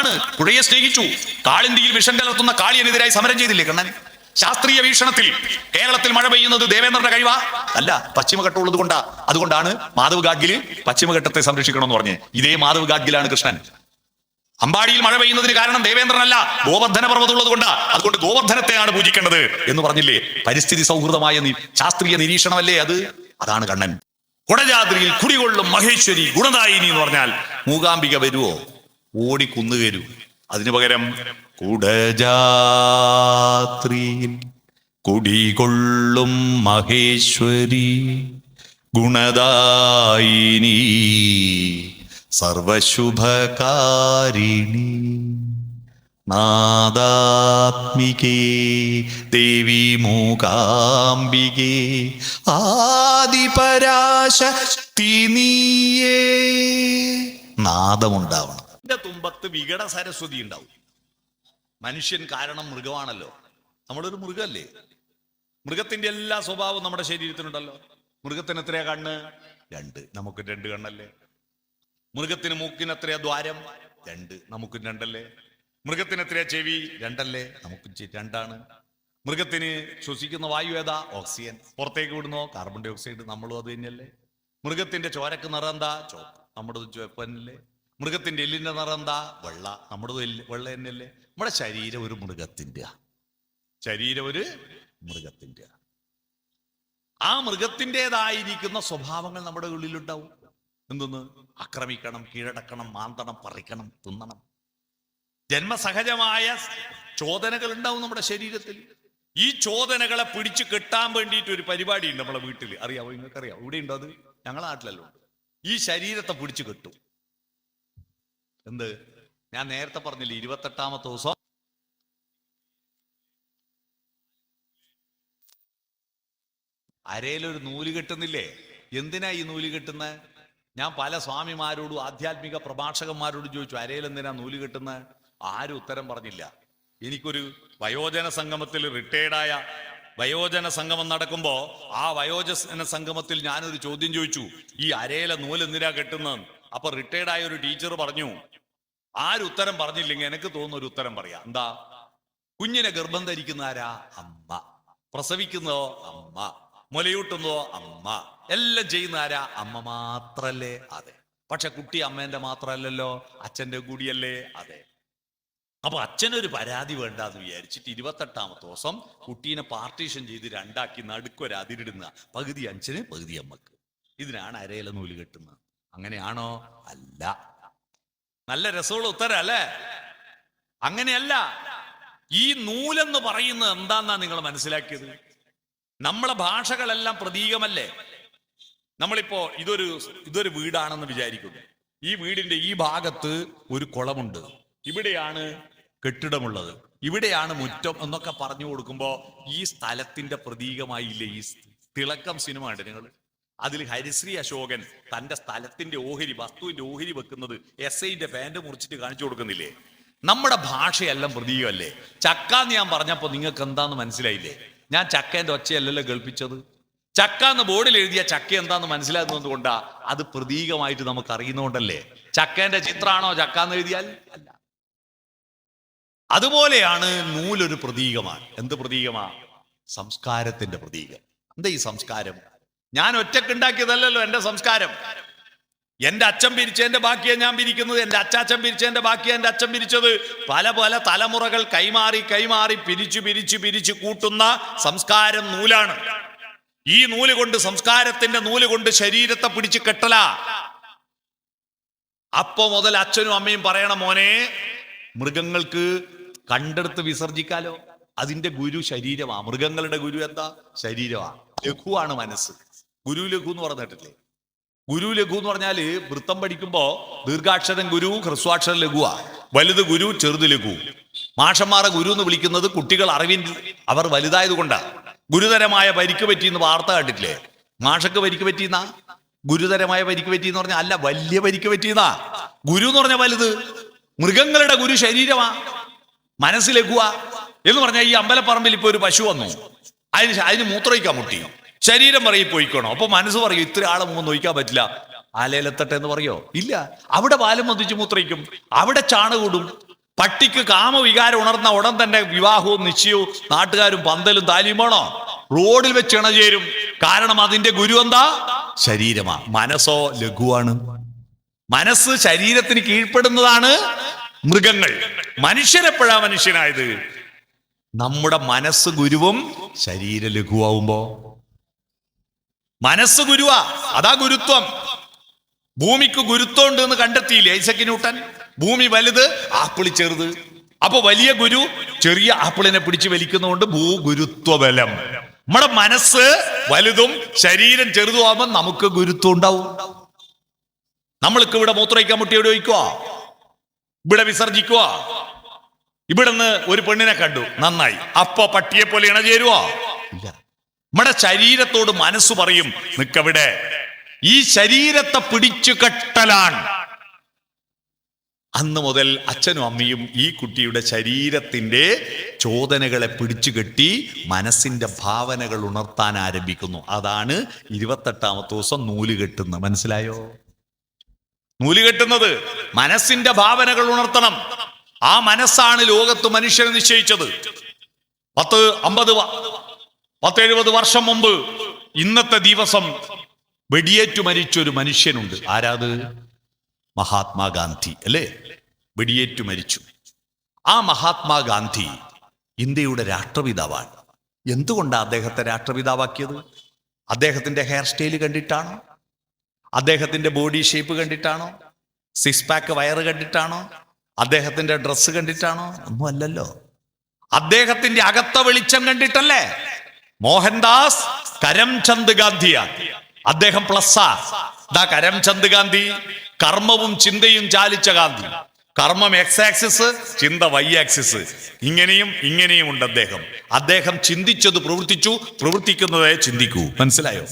അതാണ്. പുഴയെ സ്നേഹിച്ചു. കാളിന്തിയിൽ വിഷം കലർത്തുന്ന കാളിയനെതിരായി സമരം ചെയ്തില്ലേ കണ്ണൻ? ശാസ്ത്രീയ വീക്ഷണത്തിൽ കേരളത്തിൽ മഴ പെയ്യുന്നത് ദേവേന്ദ്രന്റെ കഴിവാ അല്ല, പശ്ചിമഘട്ടം ഉള്ളത് കൊണ്ടാ. അതുകൊണ്ടാണ് മാധവ് ഗാഡ്ഗില് പശ്ചിമഘട്ടത്തെ സംരക്ഷിക്കണമെന്ന് പറഞ്ഞ്. ഇതേ മാധവ് ഗാഡ്ഗിലാണ് കൃഷ്ണൻ. അമ്പാടിയിൽ മഴ പെയ്യുന്നതിന് കാരണം ദേവേന്ദ്രനല്ല, ഗോവർദ്ധന പർവ്വതം ഉള്ളത് കൊണ്ടാ. അതുകൊണ്ട് ഗോവർദ്ധനത്തെയാണ് പൂജിക്കേണ്ടത് എന്ന് പറഞ്ഞില്ലേ? പരിസ്ഥിതി സൗഹൃദമായ ശാസ്ത്രീയ നിരീക്ഷണമല്ലേ അത്? അതാണ് കണ്ണൻ. കുടജാദ്രിയിൽ കുടികൊള്ളും മഹേശ്വരി ഗുണദായിനി എന്ന് പറഞ്ഞാൽ മൂകാംബിക വരുവോ? ഓടി കുന്നുകയരൂ. അതിനു പകരം കുടജാദ്രിയിൽ കുടികൊള്ളും മഹേശ്വരി ഗുണദായിനി സർവശുഭകാരിണി നാദാത്മികേ ദേവി മൂകാംബികേ ആദിപരാശക്തി നീയേ. നാദമുണ്ടാവണം. എന്റെ തുമ്പത്ത് വികട സരസ്വതി ഉണ്ടാവും. മനുഷ്യൻ കാരണം മൃഗമാണല്ലോ. നമ്മളൊരു മൃഗമല്ലേ? മൃഗത്തിന്റെ എല്ലാ സ്വഭാവവും നമ്മുടെ ശരീരത്തിനുണ്ടല്ലോ. മൃഗത്തിന് എത്രയാ കണ്ണ്? 2. നമുക്ക് 2 കണ്ണല്ലേ? മൃഗത്തിന് മൂക്കിന് എത്രയാ ദ്വാരം? 2. നമുക്ക് 2 അല്ലേ? മൃഗത്തിന് എത്രയാ ചെവി? 2 അല്ലേ? നമുക്ക് 2 ആണ്. മൃഗത്തിന് ശ്വസിക്കുന്ന വായു ഏതാ? ഓക്സിജൻ. പുറത്തേക്ക് വിടുന്നോ? Carbon dye oxide. നമ്മളും അത് തന്നെയല്ലേ? മൃഗത്തിന്റെ ചോരക്ക് നിറം എന്താ? ചോപ്പ്. നമ്മുടെ ചുവപ്പ് തന്നെയല്ലേ? മൃഗത്തിന്റെ എല്ലിന്റെ നിറം എന്താ? വെള്ള. നമ്മുടെ വെള്ള തന്നെയല്ലേ? നമ്മുടെ ശരീരം ഒരു മൃഗത്തിന്റെ. ആ മൃഗത്തിൻ്റെതായിരിക്കുന്ന സ്വഭാവങ്ങൾ നമ്മുടെ ഉള്ളിലുണ്ടാവും. എന്തെന്ന്? ആക്രമിക്കണം, കീഴടക്കണം, മാന്തണം, പറിക്കണം, തിന്നണം. ജന്മസഹജമായ ചോദനകൾ ഉണ്ടാവും നമ്മുടെ ശരീരത്തിൽ. ഈ ചോദനകളെ പിടിച്ചു കെട്ടാൻ വേണ്ടിയിട്ട് ഒരു പരിപാടി ഉണ്ട് നമ്മളെ വീട്ടിൽ. അറിയാവോ? നിങ്ങൾക്കറിയാം? ഇവിടെ ഉണ്ടോ അത്? ഞങ്ങളെ നാട്ടിലല്ലോ. ഈ ശരീരത്തെ പിടിച്ചു കെട്ടും. എന്ത്? ഞാൻ നേരത്തെ പറഞ്ഞില്ലേ, 28ാമത്തെ ദിവസം അരയിലൊരു നൂല് കെട്ടുന്നില്ലേ? എന്തിനാ ഈ നൂല് കെട്ടുന്നത്? ഞാൻ പല സ്വാമിമാരോടും ആധ്യാത്മിക പ്രഭാഷകന്മാരോടും ചോദിച്ചു, അരയിൽ എന്തിനാ നൂല് കെട്ടുന്നത്? ആരും ഉത്തരം പറഞ്ഞില്ല. എനിക്കൊരു വയോജന സംഗമത്തിൽ, റിട്ടയർഡായ വയോജന സംഗമം നടക്കുമ്പോ ആ വയോജന സംഗമത്തിൽ ഞാനൊരു ചോദ്യം ചോദിച്ചു, ഈ അരയിലെ നൂല് എന്തിനാ കെട്ടുന്നത്? അപ്പൊ റിട്ടയർഡായ ഒരു ടീച്ചർ പറഞ്ഞു, ആരും ഉത്തരം പറഞ്ഞില്ലെങ്കിൽ എനിക്ക് തോന്നുന്ന ഒരു ഉത്തരം പറയാം. എന്താ? കുഞ്ഞിനെ ഗർഭം ധരിക്കുന്ന ആരാ? അമ്മ. പ്രസവിക്കുന്നതോ? അമ്മ. മുലയൂട്ടുന്നതോ? അമ്മ. എല്ലാം ചെയ്യുന്ന ആരാ? അമ്മ മാത്രല്ലേ? അതെ. പക്ഷെ കുട്ടി അമ്മേന്റെ മാത്രല്ലല്ലോ, അച്ഛന്റെ കൂടിയല്ലേ? അതെ. അപ്പൊ അച്ഛനൊരു പരാതി വേണ്ടാന്ന് വിചാരിച്ചിട്ട് 28ാമത്തെ ദിവസം കുട്ടീനെ പാർട്ടീഷൻ ചെയ്ത് 2ആക്കി നടുക്കൊരു അതിരിടുന്ന, പകുതി അച്ഛന് പകുതി അമ്മക്ക്. ഇതിനാണ് അരയില നൂല് കെട്ടുന്നത്. അങ്ങനെയാണോ? അല്ല. നല്ല രസമുള്ള ഉത്തരം അല്ലേ? അങ്ങനെയല്ല. ഈ നൂലെന്ന് പറയുന്നത് എന്താന്നാ നിങ്ങൾ മനസ്സിലാക്കിയത്? നമ്മളെ ഭാഷകളെല്ലാം പ്രതീകമല്ലേ? നമ്മളിപ്പോ ഇതൊരു വീടാണെന്ന് വിചാരിക്കുന്നു. ഈ വീടിന്റെ ഈ ഭാഗത്ത് ഒരു കുളമുണ്ട്, ഇവിടെയാണ് കെട്ടിടമുള്ളത്, ഇവിടെയാണ് മുറ്റം എന്നൊക്കെ പറഞ്ഞു കൊടുക്കുമ്പോ ഈ സ്ഥലത്തിന്റെ പ്രതീകമായില്ലേ ഈ തിളക്കം സിനിമ ഉണ്ട് നിങ്ങൾ? അതിൽ ഹരിശ്രീ അശോകൻ തന്റെ സ്ഥലത്തിന്റെ ഓഹരി, വസ്തുവിന്റെ ഓഹരി വെക്കുന്നത് SIന്റെ പാന്റ് മുറിച്ചിട്ട് കാണിച്ചു കൊടുക്കുന്നില്ലേ? നമ്മുടെ ഭാഷയെല്ലാം പ്രതീകമല്ലേ? ചക്കാന്ന് ഞാൻ പറഞ്ഞപ്പോ നിങ്ങൾക്ക് എന്താന്ന് മനസ്സിലായില്ലേ? ഞാൻ ചക്കേന്റെ ഒച്ചയല്ലല്ലോ കേൾപ്പിച്ചത്. ചക്ക എന്ന് ബോർഡിൽ എഴുതിയ ചക്ക എന്താന്ന് മനസ്സിലാകുന്നത് കൊണ്ടാ. അത് പ്രതീകമായിട്ട് നമുക്ക് അറിയുന്നതുകൊണ്ടല്ലേ. ചക്കേന്റെ ചിത്രമാണോ ചക്കാന്ന് എഴുതിയാൽ? അല്ല. അതുപോലെയാണ് നൂലൊരു പ്രതീകമാണ്. എന്ത് പ്രതീകമാ? സംസ്കാരത്തിന്റെ പ്രതീകം. എന്താ ഈ സംസ്കാരം? ഞാൻ ഒറ്റക്കുണ്ടാക്കിയതല്ലല്ലോ എന്റെ സംസ്കാരം. എന്റെ അച്ഛൻ പിരിച്ചതിന്റെ ബാക്കിയാണ് ഞാൻ പിരിക്കുന്നത്. എന്റെ അച്ചാച്ചൻ പിരിച്ചതിന്റെ ബാക്കിയാണ് എന്റെ അച്ഛൻ പിരിച്ചത്. പല പല തലമുറകൾ കൈമാറി പിരിച്ചു കൂട്ടുന്ന സംസ്കാരം നൂലാണ്. ഈ നൂല് കൊണ്ട്, സംസ്കാരത്തിന്റെ നൂല് കൊണ്ട് ശരീരത്തെ പിടിച്ച് കെട്ടല. അപ്പോ മുതൽ അച്ഛനും അമ്മയും പറയണം, മോനെ മൃഗങ്ങൾക്ക് കണ്ടെടുത്ത് വിസർജിക്കാലോ. അതിന്റെ ഗുരു ശരീരമാ. മൃഗങ്ങളുടെ ഗുരു എന്താ? ശരീരമാ. ലഘുവാണ് മനസ്സ്. ഗുരു ലഘു എന്ന് പറഞ്ഞിട്ടില്ലേ? ഗുരു ലഘു എന്ന് പറഞ്ഞാല് വൃത്തം പഠിക്കുമ്പോ ദീർഘാക്ഷരം ഗുരു, ഹ്രസ്വാക്ഷരം ലഘുവാ. വലുത് ഗുരു, ചെറുത് ലഘു. മാഷന്മാരെ ഗുരു എന്ന് വിളിക്കുന്നത് കുട്ടികൾ അറിവിന്റെ അവർ വലുതായത് കൊണ്ടാ. ഗുരുതരമായ പരിക്ക് പറ്റിയെന്ന് വാർത്ത കണ്ടിട്ടില്ലേ? മാഷക്ക് പരിക്ക് പറ്റിയെന്നാ? ഗുരുതരമായ പരിക്ക് പറ്റിയെന്ന് പറഞ്ഞാൽ അല്ല, വലിയ പരിക്ക് പറ്റിയെന്നാ. ഗുരു എന്ന് പറഞ്ഞ വലുത്. മൃഗങ്ങളുടെ ഗുരു ശരീരമാ, മനസ്സ് ലഘുവാ. എന്ന് പറഞ്ഞാൽ ഈ അമ്പലപ്പറമ്പിൽ ഇപ്പൊ ഒരു പശു വന്നു, അതിന് മൂത്രമൊഴിക്കാൻ മുട്ടി, ശരീരം പറയും പോയിക്കണോ? അപ്പൊ മനസ്സ് പറയും ഇത്ര ആളെ മുമ്പ് നോയിക്കാൻ പറ്റില്ല, ആലയിലെത്തട്ടെ എന്ന് പറയോ? ഇല്ല. അവിടെ പാലം വന്നിച്ച് മൂത്രയിക്കും, അവിടെ ചാണകൂടും, പട്ടിക്ക് കാമവികാരം ഉണർന്ന ഉടൻ തന്നെ വിവാഹവും നിശ്ചയവും നാട്ടുകാരും പന്തലും താലിയും വേണോ? റോഡിൽ വെച്ച് ഇണചേരും. കാരണം അതിന്റെ ഗുരു എന്താ? ശരീരമാ. മനസ്സോ ലഘുവാണ്. മനസ്സ് ശരീരത്തിന് കീഴ്പ്പെടുന്നതാണ്. മൃഗങ്ങൾ. മനുഷ്യരെപ്പോഴാ മനുഷ്യനായത്? നമ്മുടെ മനസ്സ് ഗുരുവും ശരീര ലഘുവാകുമ്പോ. മനസ്സ് ഗുരുവാ, അതാ ഗുരുത്വം. ഭൂമിക്ക് ഗുരുത്വം ഉണ്ട് എന്ന് കണ്ടെത്തിയില്ലേ ഐസക് ന്യൂട്ടൻ? ഭൂമി വലുത്, ആപ്പിളി ചെറുത്. അപ്പൊ വലിയ ഗുരു ചെറിയ ആപ്പിളിനെ പിടിച്ച് വലിക്കുന്നതുകൊണ്ട് ഭൂഗുരുത്വ ബലം. നമ്മുടെ മനസ്സ് വലുതും ശരീരം ചെറുതും ആകുമ്പോൾ നമുക്ക് ഗുരുത്വം ഉണ്ടാവും. നമ്മൾക്ക് ഇവിടെ മൂത്രയിക്കാൻ മുട്ടി എവിടെ വയ്ക്കുക? ഇവിടെ വിസർജിക്കുക. ഇവിടുന്ന് ഒരു പെണ്ണിനെ കണ്ടു, നന്നായി. അപ്പൊ പട്ടിയെ പോലെ ഇണചേരുവോ? ഇല്ല. നമ്മുടെ ശരീരത്തോട് മനസ്സ് പറയും നിക്കവിടെ. ഈ ശരീരത്തെ പിടിച്ചു കെട്ടലാണ്. അന്ന് മുതൽ അച്ഛനും അമ്മയും ഈ കുട്ടിയുടെ ശരീരത്തിന്റെ ചോദനകളെ പിടിച്ചു കെട്ടി മനസ്സിന്റെ ഭാവനകൾ ഉണർത്താൻ ആരംഭിക്കുന്നു. അതാണ് 28ാമത്തെ ദിവസം നൂല് കെട്ടുന്നത്. മനസ്സിലായോ? നൂല് കെട്ടുന്നത് മനസ്സിന്റെ ഭാവനകൾ ഉണർത്തണം. ആ മനസ്സാണ് ലോകത്ത് മനുഷ്യനെ നിശ്ചയിച്ചത്. 10-50-70 വർഷം മുമ്പ് ഇന്നത്തെ ദിവസം വെടിയേറ്റു മരിച്ചൊരു മനുഷ്യനുണ്ട്. ആരാത്? മഹാത്മാഗാന്ധി അല്ലേ? വെടിയേറ്റു മരിച്ചു. ആ മഹാത്മാഗാന്ധി ഇന്ത്യയുടെ രാഷ്ട്രപിതാവാണ്. എന്തുകൊണ്ടാണ് അദ്ദേഹത്തെ രാഷ്ട്രപിതാവാക്കിയത്? അദ്ദേഹത്തിന്റെ ഹെയർ സ്റ്റൈല് കണ്ടിട്ടാണോ? അദ്ദേഹത്തിന്റെ ബോഡി ഷേപ്പ് കണ്ടിട്ടാണോ? 6 പാക്ക് വയറ് കണ്ടിട്ടാണോ? അദ്ദേഹത്തിന്റെ ഡ്രസ്സ് കണ്ടിട്ടാണോ? ഒന്നും അല്ലല്ലോ. അദ്ദേഹത്തിന്റെ അകത്ത വെളിച്ചം കണ്ടിട്ടല്ലേ? മോഹൻദാസ് കരംചന്ദ് ഗാന്ധിയാണ്. അദ്ദേഹം പ്ലസ്സാ. ദാ കരംചന്ദ് ഗാന്ധി കർമ്മവും ചിന്തയും ചാലിച്ച ഗാന്ധി. കർമ്മം എക്സ് ആക്സിസ്, ചിന്ത വൈ ആക്സിസ്. ഇങ്ങനെയും ഇങ്ങനെയും ഉണ്ട് അദ്ദേഹം. അദ്ദേഹം ചിന്തിച്ചത് പ്രവർത്തിച്ചു, പ്രവർത്തിക്കുന്നതേ ചിന്തിക്കൂ. മനസ്സിലായോ?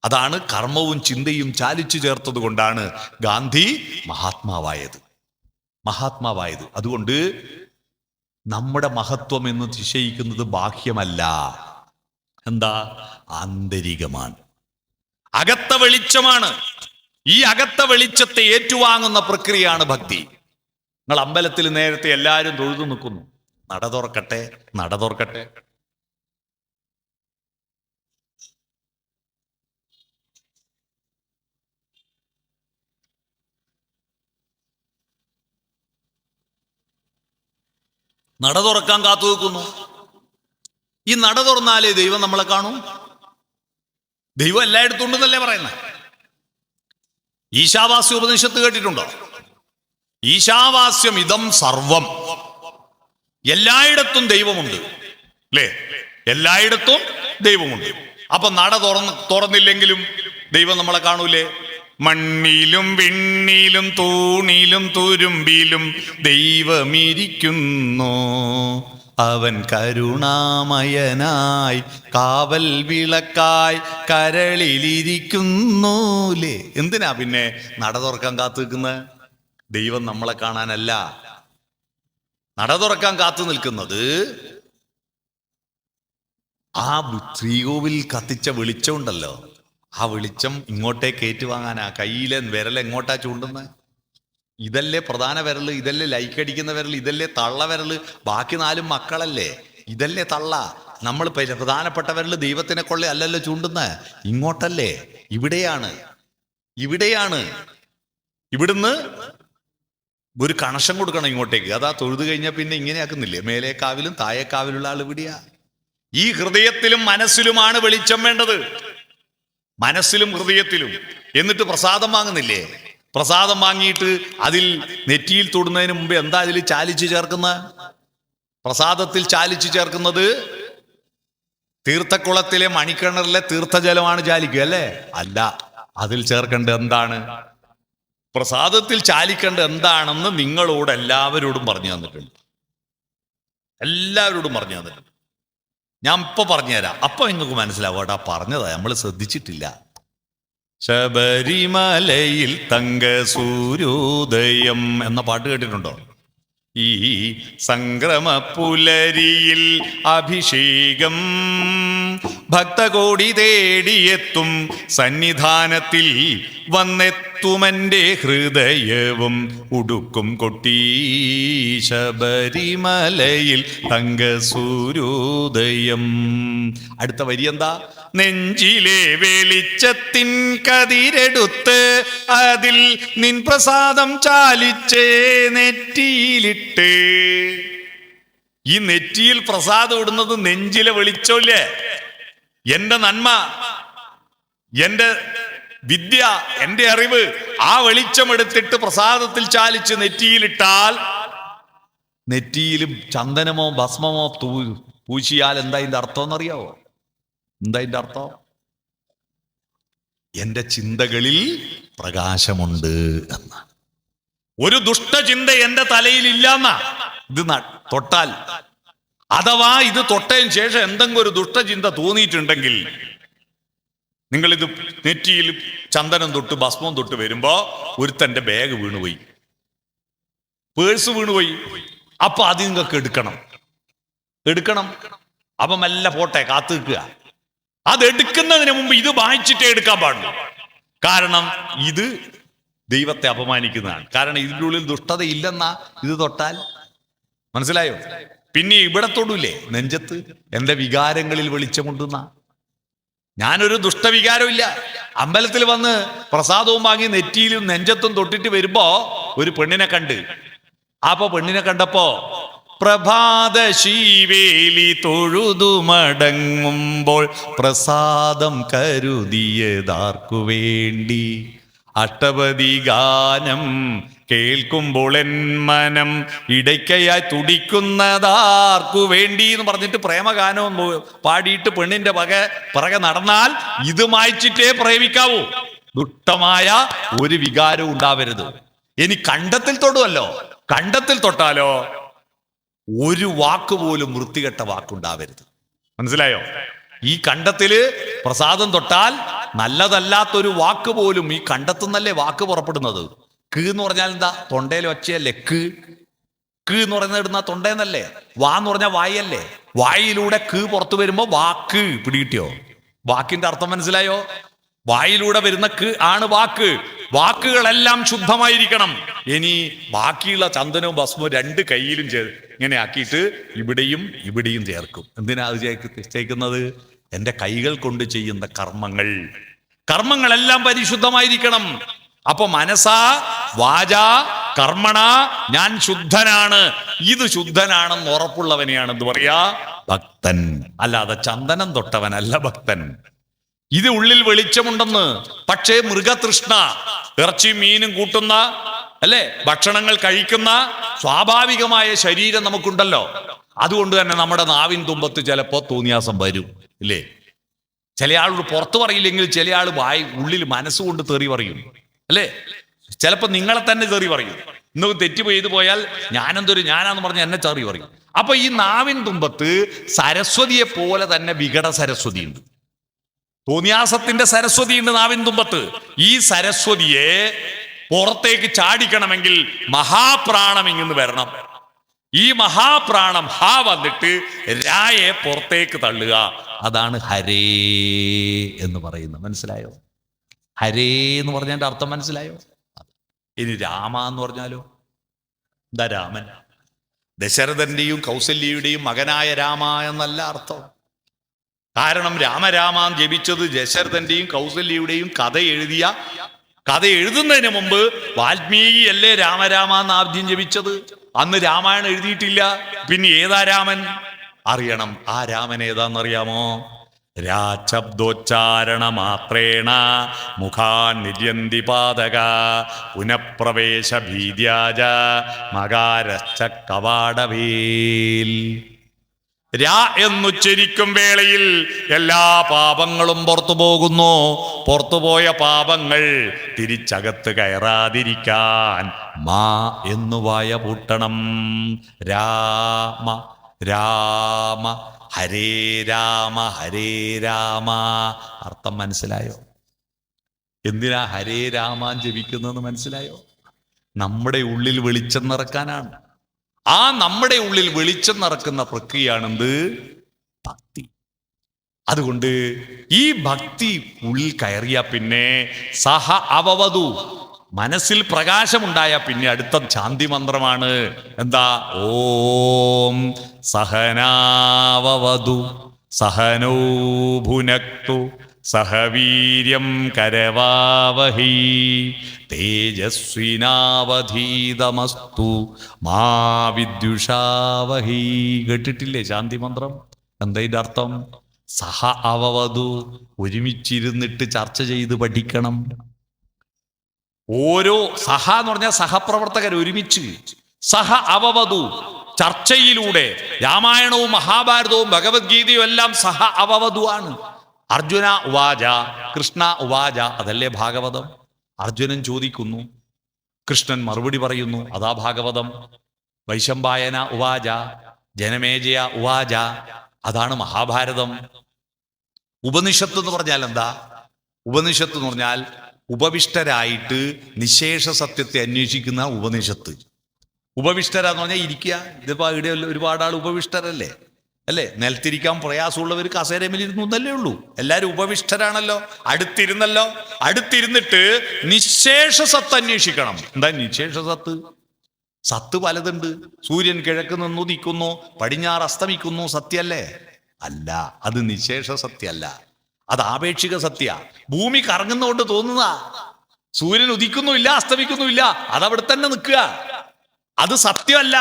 അതാണ് കർമ്മവും ചിന്തയും ചാലിച്ചു ചേർത്തത് കൊണ്ടാണ് ഗാന്ധി മഹാത്മാവായത്. അതുകൊണ്ട് നമ്മുടെ മഹത്വം എന്ന് നിശ്ചയിക്കുന്നത് ബാഹ്യമല്ല. എന്താ? ആന്തരികമാണ്. അകത്ത വെളിച്ചമാണ്. ഈ അകത്ത വെളിച്ചത്തെ ഏറ്റുവാങ്ങുന്ന പ്രക്രിയയാണ് ഭക്തി. നിങ്ങൾ അമ്പലത്തിൽ നേരത്തെ എല്ലാവരും തൊഴുതു നിൽക്കുന്നു. നട തുറക്കട്ടെ, നട തുറക്കട്ടെ. നട തുറക്കാൻ കാത്തു നിൽക്കുന്നു. ഈ നട തുറന്നാലേ ദൈവം നമ്മളെ കാണും. ദൈവം എല്ലായിടത്തും ഉണ്ടെന്നല്ലേ പറയുന്നത്. ഈശാവാസ്യ ഉപനിഷത്ത് കേട്ടിട്ടുണ്ടോ? ഈശാവാസ്യം ഇതം സർവം. എല്ലായിടത്തും ദൈവമുണ്ട് അല്ലേ? എല്ലായിടത്തും ദൈവമുണ്ട്. അപ്പൊ നട തുറന്നില്ലെങ്കിലും ദൈവം നമ്മളെ കാണൂലേ? മണ്ണിലും വിണ്ണിലും തൂണിലും തുരുമ്പിലും ദൈവമിരിക്കുന്നു. അവൻ കരുണാമയനായി കാവൽ വിളക്കായി കരളിലിരിക്കുന്നൂലേ. എന്തിനാ പിന്നെ നട തുറക്കാൻ കാത്തു നിൽക്കുന്നത്? ദൈവം നമ്മളെ കാണാനല്ല. നട തുറക്കാൻ കാത്തു നിൽക്കുന്നത് ആ ശ്രീകോവിൽ കത്തിച്ച വെളിച്ചമുണ്ടല്ലോ, ആ വെളിച്ചം ഇങ്ങോട്ടേക്ക് ഏറ്റുവാങ്ങാനാ. കയ്യിലെ വിരൽ എങ്ങോട്ടാ ചൂണ്ടുന്നത്? ഇതല്ലേ പ്രധാന വിരല്, ഇതല്ലേ ലൈക്കടിക്കുന്ന വിരൽ, ഇതല്ലേ തള്ള വിരല്. ബാക്കി 4 മക്കളല്ലേ? ഇതല്ലേ തള്ള. നമ്മൾ പ്രധാനപ്പെട്ട വിരൽ ദൈവത്തിനെ കൊള്ള അല്ലല്ലോ ചൂണ്ടുന്നത്, ഇങ്ങോട്ടല്ലേ? ഇവിടെയാണ്. ഇവിടുന്ന് ഒരു കണക്ഷൻ കൊടുക്കണം ഇങ്ങോട്ടേക്ക്. അതാ തൊഴുതു കഴിഞ്ഞാൽ പിന്നെ ഇങ്ങനെ ആക്കുന്നില്ലേ? മേലേക്കാവിലും താഴേക്കാവിലുള്ള ആൾ ഇവിടെയാ. ഈ ഹൃദയത്തിലും മനസ്സിലുമാണ് വെളിച്ചം വേണ്ടത്. മനസ്സിലും ഹൃദയത്തിലും. എന്നിട്ട് പ്രസാദം വാങ്ങുന്നില്ലേ? പ്രസാദം വാങ്ങിയിട്ട് അതിൽ നെറ്റിയിൽ തൊടുന്നതിന് മുമ്പ് എന്താ അതിൽ ചാലിച്ചു ചേർക്കുന്ന? പ്രസാദത്തിൽ ചാലിച്ചു ചേർക്കുന്നത് തീർത്ഥക്കുളത്തിലെ മണിക്കിണറിലെ തീർത്ഥജലമാണ് ചാലിക്കുക അല്ലേ? അല്ല, അതിൽ ചേർക്കേണ്ടത് എന്താണ്? പ്രസാദത്തിൽ ചാലിക്കേണ്ടത് എന്താണെന്ന് നിങ്ങളോട് എല്ലാവരോടും പറഞ്ഞു തന്നിട്ടുണ്ട്. ഞാൻ ഇപ്പൊ പറഞ്ഞുതരാം. അപ്പൊ നിങ്ങൾക്ക് മനസ്സിലാവും. കേട്ടാ പറഞ്ഞതാ, നമ്മൾ ശ്രദ്ധിച്ചിട്ടില്ല. ശബരിമലയിൽ തങ്ക സൂര്യോദയം എന്ന പാട്ട് കേട്ടിട്ടുണ്ടോ? ഈ സംക്രമ പുലരിയിൽ അഭിഷേകം ഭക്തകോടി തേടിയെത്തും സന്നിധാനത്തിൽ വന്നെത്തും ഉണർന്നെത്തുമെൻ്റെ ഹൃദയവും ഉടുക്കും കൊട്ടി ശബരിമലയിൽ തങ്കസൂര്യോദയം. അടുത്ത വരി എന്താ? നെഞ്ചിലെ വെളിച്ചത്തിൻ കതിരെടുത്ത് അതിൽ നിൻ പ്രസാദം ചാലിച്ചേ നെറ്റിയിലിട്ട്. ഈ നെറ്റിയിൽ പ്രസാദം ഇടുന്നത് നെഞ്ചിലെ വെളിച്ചമില്ലേ, എന്റെ നന്മ, എന്റെ വിദ്യ, എന്റെ അറിവ്, ആ വെളിച്ചം എടുത്തിട്ട് പ്രസാദത്തിൽ ചാലിച്ച് നെറ്റിയിലിട്ടാൽ, നെറ്റിയിലും ചന്ദനമോ ഭസ്മമോ പൂശിയാൽ എന്താ ഇതിന്റെ അർത്ഥം എന്നറിയാവോ? എന്താ ഇതിന്റെ അർത്ഥം? എന്റെ ചിന്തകളിൽ പ്രകാശമുണ്ട് എന്ന. ഒരു ദുഷ്ടചിന്ത എന്റെ തലയിൽ ഇല്ലെന്ന ഇത് തൊട്ടാൽ. അഥവാ ഇത് തൊട്ടതിന് ശേഷം എന്തെങ്കിലും ഒരു ദുഷ്ടചിന്ത തോന്നിയിട്ടുണ്ടെങ്കിൽ, നിങ്ങളിത് നെറ്റിയിൽ ചന്ദനം തൊട്ട് ഭസ്മം തൊട്ട് വരുമ്പോ ഒരുത്തന്റെ ബാഗ് വീണുപോയി, പേഴ്സ് വീണുപോയി. അപ്പൊ അത് നിങ്ങൾക്ക് എടുക്കണം. അപ്പൊ മെല്ലെ പോട്ടെ, കാത്തു നിൽക്കുക. അത് എടുക്കുന്നതിന് മുമ്പ് ഇത് വായിച്ചിട്ടേ എടുക്കാൻ പാടുള്ളൂ. കാരണം ഇത് ദൈവത്തെ അപമാനിക്കുന്നതാണ്. കാരണം ഇതിൻ്റെ ഉള്ളിൽ ദുഷ്ടത ഇല്ലെന്നാ ഇത് തൊട്ടാൽ. മനസ്സിലായോ? പിന്നെ ഇവിടെ തൊടൂലേ, നെഞ്ചത്ത് എന്റെ വികാരങ്ങളിൽ വെളിച്ചമുണ്ടെന്ന. ഞാനൊരു ദുഷ്ടവികാരം ഇല്ല. അമ്പലത്തിൽ വന്ന് പ്രസാദവും വാങ്ങി നെറ്റിയിലും നെഞ്ചത്തും തൊട്ടിട്ട് വരുമ്പോ ഒരു പെണ്ണിനെ കണ്ട്. അപ്പൊ പെണ്ണിനെ കണ്ടപ്പോ പ്രഭാത ശീവേലി തൊഴുതു മടങ്ങുമ്പോൾ പ്രസാദം കരുതിയതാർക്കു വേണ്ടി, അഷ്ടപതി ഗാനം കേൾക്കുമ്പോൾ എൻ മനം ഇടയ്ക്കയായി തുടിക്കുന്നതാർക്കു വേണ്ടി എന്ന് പറഞ്ഞിട്ട് പ്രേമഗാനവും പാടിയിട്ട് പെണ്ണിന്റെ പിറകെ നടന്നാൽ ഇത് മായ്ച്ചിട്ടേ പ്രേമിക്കാവൂ. ദുഷ്ടമായ ഒരു വികാരവും ഉണ്ടാവരുത്. ഇനി കണ്ടത്തിൽ തൊടുമല്ലോ, കണ്ടത്തിൽ തൊട്ടാലോ ഒരു വാക്ക് പോലും വൃത്തികെട്ട വാക്കുണ്ടാവരുത്. മനസ്സിലായോ? ഈ കണ്ടത്തില് പ്രസാദം തൊട്ടാൽ നല്ലതല്ലാത്തൊരു വാക്ക് പോലും, ഈ കണ്ടത്തുനിന്നല്ലേ വാക്ക് പുറപ്പെടുന്നത്. ക് എന്ന് പറഞ്ഞാൽ എന്താ? തൊണ്ടയിൽ ഒച്ചയല്ലേ ക്. ക് എന്ന് പറയുന്നത് ഇടുന്ന തൊണ്ടേന്നല്ലേ. വാ എന്ന് പറഞ്ഞാൽ വായല്ലേ. വായിലൂടെ ക് പുറത്തു വരുമ്പോ വാക്ക്. പിടികിട്ടിയോ? വാക്കിന്റെ അർത്ഥം മനസ്സിലായോ? വായിലൂടെ വരുന്ന ക് ആണ് വാക്ക്. വാക്കുകളെല്ലാം ശുദ്ധമായിരിക്കണം. ഇനി ബാക്കിയുള്ള ചന്ദനവും ഭസ്മവും രണ്ട് കൈയിലും ഇങ്ങനെ ആക്കിയിട്ട് ഇവിടെയും ഇവിടെയും ചേർക്കും. എന്തിനാ അത് ചേർക്കുന്നത്? എന്റെ കൈകൾ കൊണ്ട് ചെയ്യുന്ന കർമ്മങ്ങളെല്ലാം പരിശുദ്ധമായിരിക്കണം. അപ്പൊ മനസാ വാചാ കർമ്മണ ഞാൻ ശുദ്ധനാണ്. ഇത് ശുദ്ധനാണെന്ന് ഉറപ്പുള്ളവനെയാണ് എന്ത് പറയാ? ഭക്തൻ. അല്ലാതെ ചന്ദനം തൊട്ടവനല്ല ഭക്തൻ. ഇത് ഉള്ളിൽ വെളിച്ചമുണ്ടെന്ന്. പക്ഷേ മൃഗതൃഷ്ണ, ഇറച്ചി മീനും കൂട്ടുന്ന അല്ലെ ഭക്ഷണങ്ങൾ കഴിക്കുന്ന സ്വാഭാവികമായ ശരീരം നമുക്കുണ്ടല്ലോ. അതുകൊണ്ട് തന്നെ നമ്മുടെ നാവിൻ തുമ്പത്ത് ചിലപ്പോ തോന്നിയാസം വരും ഇല്ലേ? ചില ആളോട് പുറത്തു പറയില്ലെങ്കിൽ ചില ആൾ ഉള്ളിൽ മനസ്സുകൊണ്ട് തെറി പറയും അല്ലേ? ചിലപ്പോ നിങ്ങളെ തന്നെ തെറി പറയും. ഇന്ന് തെറ്റ് ചെയ്തു പോയാൽ ഞാനാന്ന് പറഞ്ഞ് എന്നെ തെറി പറയും. അപ്പൊ ഈ നാവിൻ തുമ്പത്ത് സരസ്വതിയെ പോലെ തന്നെ വികട സരസ്വതി ഉണ്ട്, തോന്നിയാസത്തിന്റെ സരസ്വതി ഉണ്ട് നാവിൻ തുമ്പത്ത്. ഈ സരസ്വതിയെ പുറത്തേക്ക് ചാടിക്കണമെങ്കിൽ മഹാപ്രാണം ഇങ്ങ് വരണം. ഈ മഹാപ്രാണം ഹാ വന്നിട്ട് രായെ പുറത്തേക്ക് തള്ളുക. അതാണ് ഹരേ എന്ന് പറയുന്നത്. മനസ്സിലായോ? ഹരേ എന്ന് പറഞ്ഞതിന്റെ അർത്ഥം മനസ്സിലായോ? ഇനി രാമ എന്ന് പറഞ്ഞാലോ? എന്താ രാമൻ? ദശരഥന്റെയും കൗസല്യയുടെയും മകനായ രാമ എന്നല്ല അർത്ഥം. കാരണം രാമരാമാൻ ജപിച്ചത് ദശരഥന്റെയും കൗസല്യയുടെയും കഥ എഴുതുന്നതിന് മുമ്പ് വാൽമീകി അല്ലേ രാമരാമാന്ന് ആദ്യം ജപിച്ചത്. അന്ന് രാമായണം എഴുതിയിട്ടില്ല. പിന്നെ ഏതാ രാമൻ അറിയണം. ആ രാമൻ ഏതാന്നറിയാമോ? രാശബ്ദോച്ചാരണ മാത്രേണ മുഖാൻ നിര്യന്തി പാതക പുനഃപ്രവേശ ഭീദ്യാജ മകാരശ്ച കവാടവേൽ. രാ എന്നുച്ചരിക്കും വേളയിൽ എല്ലാ പാപങ്ങളും പുറത്തു പോകുന്നു. പുറത്തുപോയ പാപങ്ങൾ തിരിച്ചകത്ത് കയറാതിരിക്കാൻ മാ എന്നു വായ പൂട്ടണം. രാമ രാമ ഹരേ രാമ ഹരേ രാമ. അർത്ഥം മനസ്സിലായോ? എന്തിനാ ഹരേ രാമാൻ ജപിക്കുന്നതെന്ന് മനസ്സിലായോ? നമ്മുടെ ഉള്ളിൽ വെളിച്ചം നിറക്കാനാണ്. ആ നമ്മുടെ ഉള്ളിൽ വെളിച്ചം നിറക്കുന്ന പ്രക്രിയയാണെന്ത്? ഭക്തി. അതുകൊണ്ട് ഈ ഭക്തി ഉള്ളിൽ കയറിയ പിന്നെ സഹ അവവധു മനസ്സിൽ പ്രകാശമുണ്ടായ പിന്നെ അടുത്ത ശാന്തി മന്ത്രമാണ് എന്താ? ഓം സഹനാവവതു സഹനോ ഭുനക്തു സഹവീര്യം കരവാവഹി തേജസ്വിനാവധീതമസ്തു മാ വിദ്യുഷാവഹി. കേട്ടിട്ടില്ലേ ശാന്തി മന്ത്രം? എന്താ ഇതിന്റെ അർത്ഥം? സഹ അവവതു, ഒരുമിച്ചിരുന്നിട്ട് ചർച്ച ചെയ്ത് പഠിക്കണം. ഓരോ സഹ എന്ന് പറഞ്ഞാൽ സഹപ്രവർത്തകർ ഒരുമിച്ച്. സഹ അവവതു, ചർച്ചയിലൂടെ. രാമായണവും മഹാഭാരതവും ഭഗവത്ഗീതയും എല്ലാം സഹ അവവതു ആണ്. അർജുന ഉവാച കൃഷ്ണ ഉവാച, അതല്ലേ ഭാഗവതം? അർജുനൻ ചോദിക്കുന്നു, കൃഷ്ണൻ മറുപടി പറയുന്നു, അതാ ഭാഗവതം. വൈശമ്പായന ഉവാച ജനമേജയ ഉവാച, അതാണ് മഹാഭാരതം. ഉപനിഷത്ത് എന്ന് പറഞ്ഞാൽ എന്താ? ഉപനിഷത്ത് എന്ന് പറഞ്ഞാൽ ഉപവിഷ്ടരായിട്ട് നിശേഷ സത്യത്തെ അന്വേഷിക്കുന്ന ഉപനിഷത്ത്. ഉപവിഷ്ടരാന്ന് പറഞ്ഞാൽ ഇരിക്കുക. ഇതിപ്പോ ഇവിടെ ഒരുപാട് ആൾ ഉപവിഷ്ടരല്ലേ, അല്ലേ? നിലത്തിരിക്കാൻ പ്രയാസമുള്ളവർ കസേരമിലിരുന്നു എന്നല്ലേ ഉള്ളൂ. എല്ലാവരും ഉപവിഷ്ടരാണല്ലോ, അടുത്തിരുന്നല്ലോ. അടുത്തിരുന്നിട്ട് നിശേഷ സത്ത് അന്വേഷിക്കണം. എന്താ നിശേഷ സത്ത്? സത്ത് പലതുണ്ട്. സൂര്യൻ കിഴക്ക് നിന്ന് ഉദിക്കുന്നു, പടിഞ്ഞാറ് അസ്തമിക്കുന്നു, സത്യല്ലേ? അല്ല, അത് നിശേഷ സത്യമല്ല, അത് ആപേക്ഷിക സത്യ. ഭൂമി കറങ്ങുന്നതുകൊണ്ട് തോന്നുന്നതാ. സൂര്യൻ ഉദിക്കുന്നുമില്ല, അസ്തമിക്കുന്നുമില്ല, അതവിടെ തന്നെ നിൽക്കുക. അത് സത്യമല്ല,